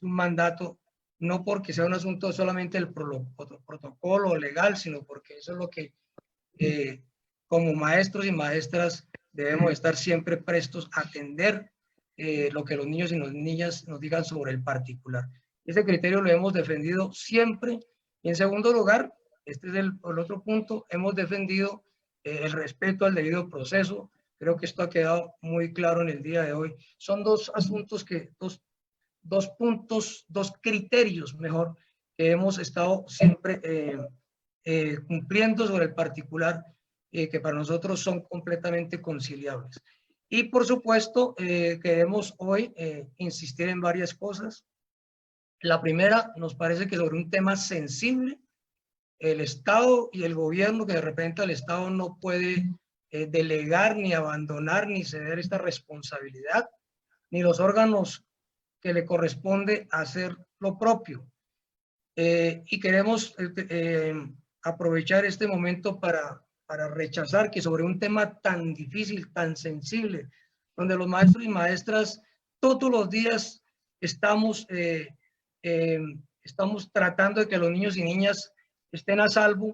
un mandato, no porque sea un asunto solamente del protocolo legal, sino porque eso es lo que como maestros y maestras debemos estar siempre prestos a atender lo que los niños y las niñas nos digan sobre el particular. Ese criterio lo hemos defendido siempre. Y en segundo lugar, este es el otro punto, hemos defendido el respeto al debido proceso. Creo que esto ha quedado muy claro en el día de hoy. Son dos asuntos dos puntos, dos criterios, mejor, que hemos estado siempre cumpliendo sobre el particular, que para nosotros son completamente conciliables. Y por supuesto, queremos hoy insistir en varias cosas. La primera, nos parece que sobre un tema sensible, el Estado y el gobierno, que de repente el Estado no puede delegar, ni abandonar, ni ceder esta responsabilidad, ni los órganos que le corresponde hacer lo propio. Y queremos aprovechar este momento para rechazar que sobre un tema tan difícil, tan sensible, donde los maestros y maestras todos los días estamos tratando de que los niños y niñas estén a salvo.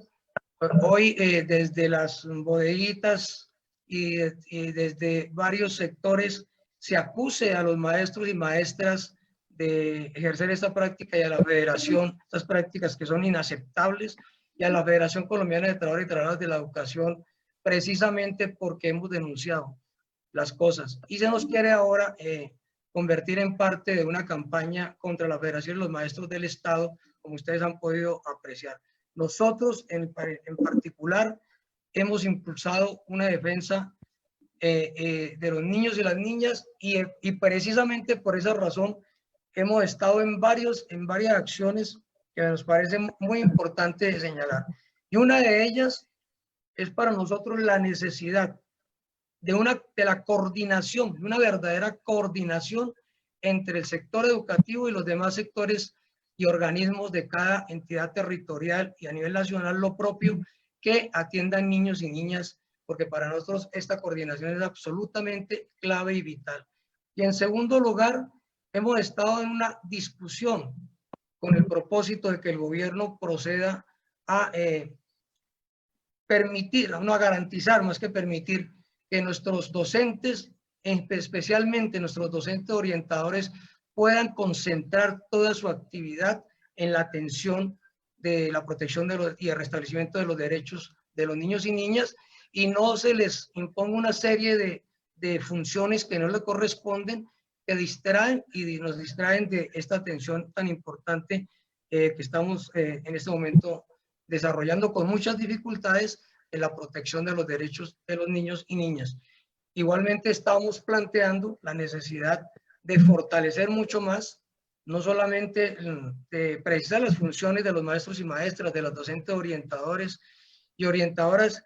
Hoy desde las bodeguitas y desde varios sectores se acuse a los maestros y maestras de ejercer esta práctica, y a la federación, estas prácticas que son inaceptables, y a la Federación Colombiana de Trabajadores y Trabajadoras de la Educación, precisamente porque hemos denunciado las cosas. Y se nos quiere ahora convertir en parte de una campaña contra la Federación de los Maestros del Estado, como ustedes han podido apreciar. Nosotros en particular hemos impulsado una defensa de los niños y las niñas, y precisamente por esa razón hemos estado en varias acciones que nos parece muy importante señalar. Y una de ellas es para nosotros la necesidad de la coordinación, de una verdadera coordinación entre el sector educativo y los demás sectores y organismos de cada entidad territorial, y a nivel nacional lo propio, que atiendan niños y niñas, porque para nosotros esta coordinación es absolutamente clave y vital. Y en segundo lugar, hemos estado en una discusión con el propósito de que el gobierno proceda a permitir, no a garantizar, más que permitir, que nuestros docentes, especialmente nuestros docentes orientadores, puedan concentrar toda su actividad en la atención de la protección y el restablecimiento de los derechos de los niños y niñas, y no se les imponga una serie de funciones que no le corresponden, que distraen y nos distraen de esta atención tan importante que estamos en este momento desarrollando con muchas dificultades en la protección de los derechos de los niños y niñas. Igualmente estamos planteando la necesidad de fortalecer mucho más, no solamente de precisar las funciones de los maestros y maestras, de los docentes orientadores y orientadoras,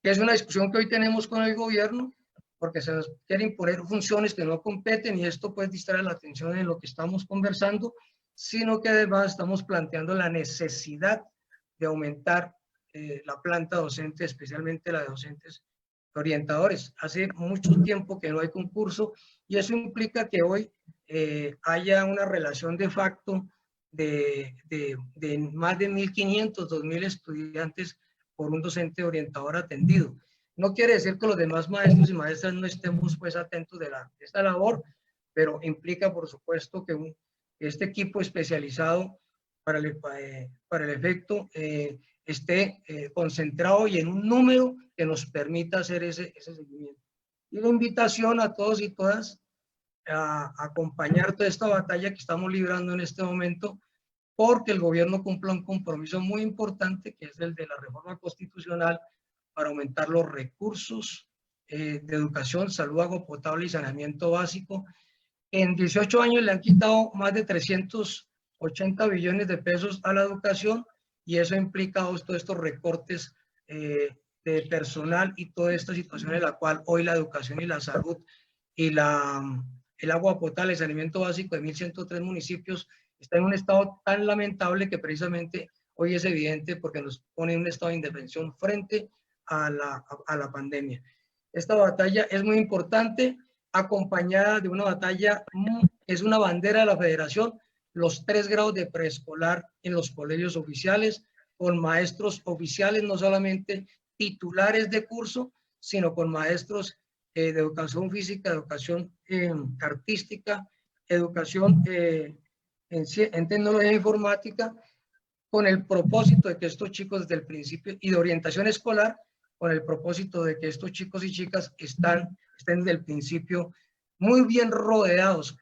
que es una discusión que hoy tenemos con el gobierno, porque se nos quiere imponer funciones que no competen, y esto puede distraer la atención en lo que estamos conversando, sino que además estamos planteando la necesidad de aumentar la planta docente, especialmente la de docentes orientadores. Hace mucho tiempo que no hay concurso y eso implica que hoy haya una relación de facto de más de 1.500, 2.000 estudiantes por un docente orientador atendido. No quiere decir que los demás maestros y maestras no estemos pues atentos de esta labor, pero implica por supuesto que este equipo especializado para el efecto esté concentrado y en un número que nos permita hacer ese seguimiento. Y la invitación a todos y todas a acompañar toda esta batalla que estamos librando en este momento, porque el gobierno cumpla un compromiso muy importante, que es el de la reforma constitucional, para aumentar los recursos de educación, salud, agua potable y saneamiento básico. En 18 años le han quitado más de 380 billones de pesos a la educación y eso ha implicado todos estos recortes de personal y toda esta situación en la cual hoy la educación y la salud y el agua potable, el saneamiento básico de 1.103 municipios está en un estado tan lamentable que precisamente hoy es evidente porque nos pone en un estado de indefensión frente a la pandemia. Esta batalla es muy importante, acompañada de una batalla, es una bandera de la federación, los 3 grados de preescolar en los colegios oficiales, con maestros oficiales, no solamente titulares de curso, sino con maestros de educación física, educación artística, educación en tecnología informática, con el propósito de que estos chicos desde el principio, y de orientación escolar, con el propósito de que estos chicos y chicas estén desde el principio muy bien rodeados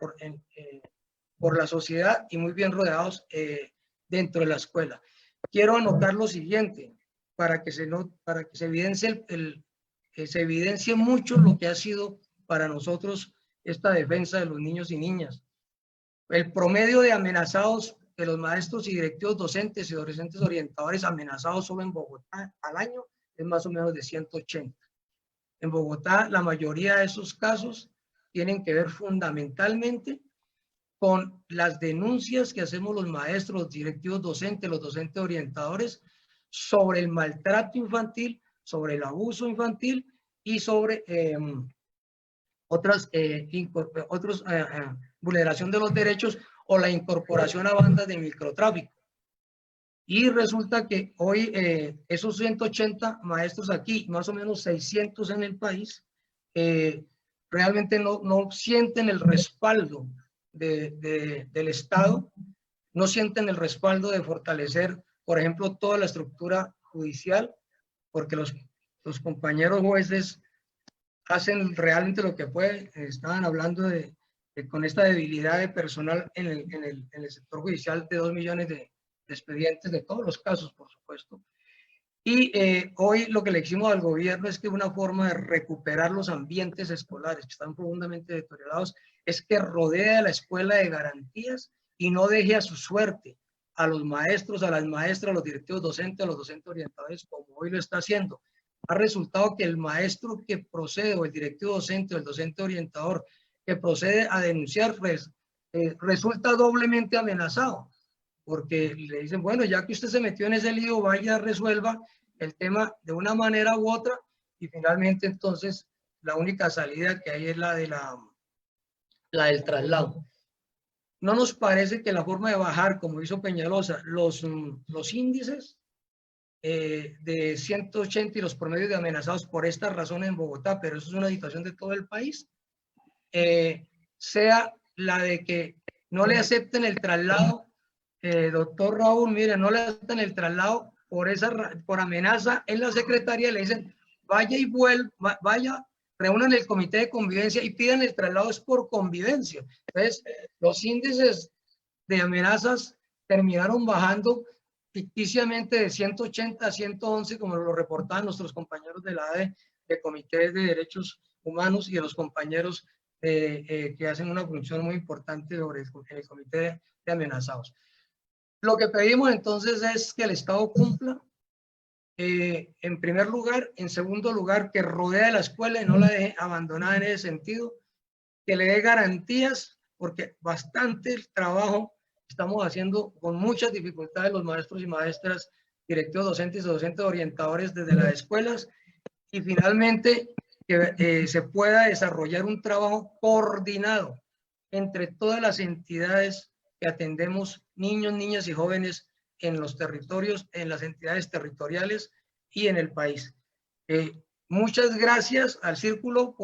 por la sociedad y muy bien rodeados dentro de la escuela. Quiero anotar lo siguiente, para que se evidencie mucho lo que ha sido para nosotros esta defensa de los niños y niñas. El promedio de amenazados de los maestros y directivos docentes y docentes orientadores amenazados solo en Bogotá al año es más o menos de 180. En Bogotá, la mayoría de esos casos tienen que ver fundamentalmente con las denuncias que hacemos los maestros, los directivos docentes, los docentes orientadores sobre el maltrato infantil, sobre el abuso infantil y sobre otras vulneración de los derechos o la incorporación a bandas de microtráfico. Y resulta que hoy esos 180 maestros aquí, más o menos 600 en el país, realmente no sienten el respaldo del Estado, no sienten el respaldo de fortalecer, por ejemplo, toda la estructura judicial, porque los compañeros jueces hacen realmente lo que pueden. Estaban hablando con esta debilidad de personal en el sector judicial de 2 millones de expedientes de todos los casos, por supuesto. Y hoy lo que le decimos al gobierno es que una forma de recuperar los ambientes escolares que están profundamente deteriorados es que rodee a la escuela de garantías y no deje a su suerte a los maestros, a las maestras, a los directivos docentes, a los docentes orientadores, como hoy lo está haciendo. Ha resultado que el maestro que procede, o el directivo docente, o el docente orientador que procede a denunciar, pues, resulta doblemente amenazado, porque le dicen, bueno, ya que usted se metió en ese lío, vaya, resuelva el tema de una manera u otra, y finalmente entonces la única salida que hay es la del traslado. ¿No nos parece que la forma de bajar, como hizo Peñalosa, los índices de 180 y los promedios de amenazados por estas razones en Bogotá, pero eso es una situación de todo el país, sea la de que no le acepten el traslado? Doctor Raúl, mire, no le aceptan el traslado por amenaza en la secretaría, le dicen, vaya y vuelva, vaya, reúnan el comité de convivencia y pidan el traslado, es por convivencia. Entonces, los índices de amenazas terminaron bajando ficticiamente de 180 a 111, como lo reportaban nuestros compañeros de la ADE, de comités de derechos humanos y de los compañeros que hacen una función muy importante sobre el comité de amenazados. Lo que pedimos entonces es que el Estado cumpla, en primer lugar. En segundo lugar, que rodee la escuela y no la deje abandonada en ese sentido, que le dé garantías, porque bastante trabajo estamos haciendo con muchas dificultades los maestros y maestras, directivos docentes y docentes orientadores desde las escuelas, y finalmente que se pueda desarrollar un trabajo coordinado entre todas las entidades que atendemos niños, niñas y jóvenes en los territorios, en las entidades territoriales y en el país. Muchas gracias al Círculo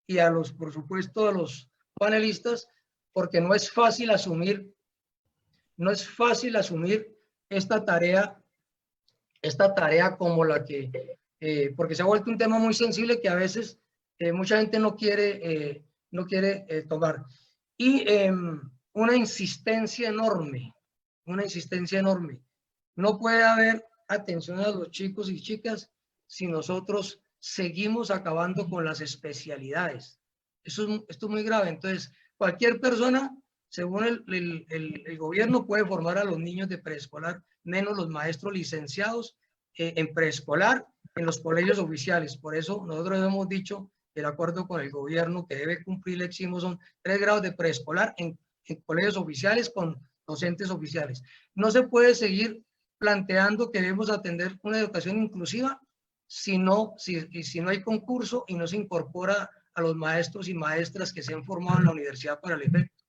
y a los, por supuesto, a los panelistas, porque no es fácil asumir esta tarea como la que, porque se ha vuelto un tema muy sensible que a veces mucha gente no quiere tomar. Y una insistencia enorme. No puede haber atención a los chicos y chicas si nosotros seguimos acabando con las especialidades. Esto es muy grave. Entonces, cualquier persona, según el gobierno, puede formar a los niños de preescolar, menos los maestros licenciados en preescolar, en los colegios oficiales. Por eso nosotros hemos dicho, el acuerdo con el gobierno que debe cumplir el EXIMO son 3 grados de preescolar en colegios oficiales con docentes oficiales. No se puede seguir planteando que debemos atender una educación inclusiva si no hay concurso y no se incorpora a los maestros y maestras que se han formado en la universidad para el efecto.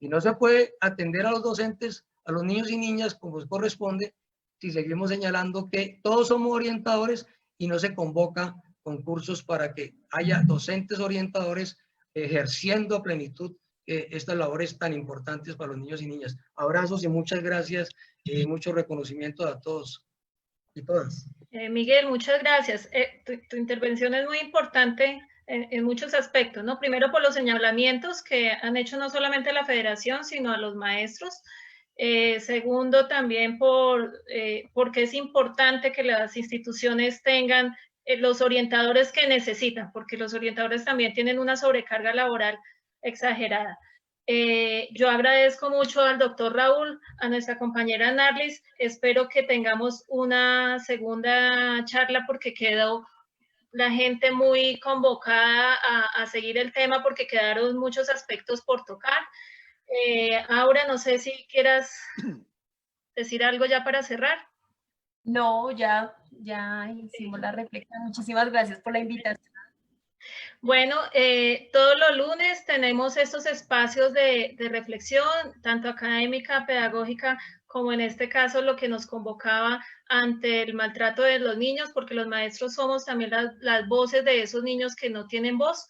Y no se puede atender a los docentes, a los niños y niñas como corresponde, si seguimos señalando que todos somos orientadores y no se convoca concursos para que haya docentes orientadores ejerciendo a plenitud estas labores tan importantes para los niños y niñas. Abrazos y muchas gracias, mucho reconocimiento a todos y todas. Miguel, muchas gracias. Tu intervención es muy importante en muchos aspectos, ¿no? Primero por los señalamientos que han hecho no solamente la federación, sino a los maestros. Segundo, también porque es importante que las instituciones tengan los orientadores que necesitan, porque los orientadores también tienen una sobrecarga laboral exagerada. Yo agradezco mucho al doctor Raúl, a nuestra compañera Narlis. Espero que tengamos una segunda charla porque quedó la gente muy convocada a seguir el tema porque quedaron muchos aspectos por tocar. Aura, no sé si quieras decir algo ya para cerrar. No, ya hicimos la reflexión. Muchísimas gracias por la invitación. Bueno, todos los lunes tenemos estos espacios de reflexión, tanto académica, pedagógica, como en este caso lo que nos convocaba ante el maltrato de los niños, porque los maestros somos también las voces de esos niños que no tienen voz.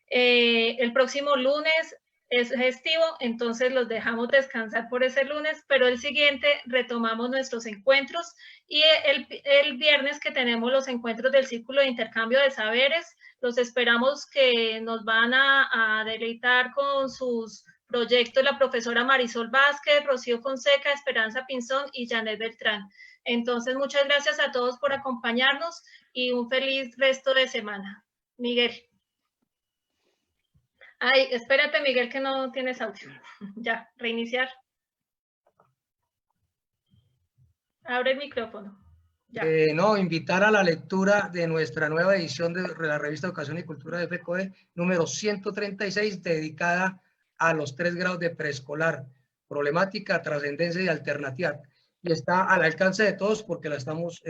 El próximo lunes es festivo, entonces los dejamos descansar por ese lunes, pero el siguiente retomamos nuestros encuentros y el viernes que tenemos los encuentros del Círculo de Intercambio de Saberes, los esperamos que nos van a deleitar con sus proyectos la profesora Marisol Vázquez, Rocío Fonseca, Esperanza Pinzón y Janet Beltrán. Entonces, muchas gracias a todos por acompañarnos y un feliz resto de semana. Miguel. Ay, espérate, Miguel, que no tienes audio. Ya, reiniciar. Abre el micrófono. Ya. No, invitar a la lectura de nuestra nueva edición de la revista Educación y Cultura de FECODE, número 136, dedicada a los 3 grados de preescolar, problemática, trascendencia y alternativa. Y está al alcance de todos porque la estamos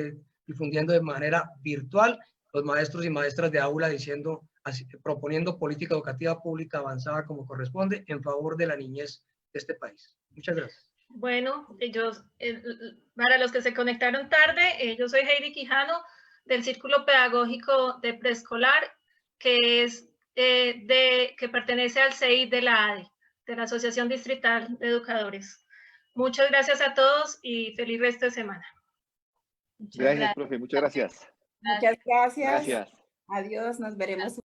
difundiendo de manera virtual, los maestros y maestras de aula proponiendo política educativa pública avanzada como corresponde en favor de la niñez de este país. Muchas gracias. Bueno, para los que se conectaron tarde, yo soy Heidi Quijano del Círculo Pedagógico de Preescolar, que pertenece al CEI de la ADE, de la Asociación Distrital de Educadores. Muchas gracias a todos y feliz resto de semana. Gracias, profe. Muchas gracias. Muchas gracias. Gracias. Adiós, nos veremos.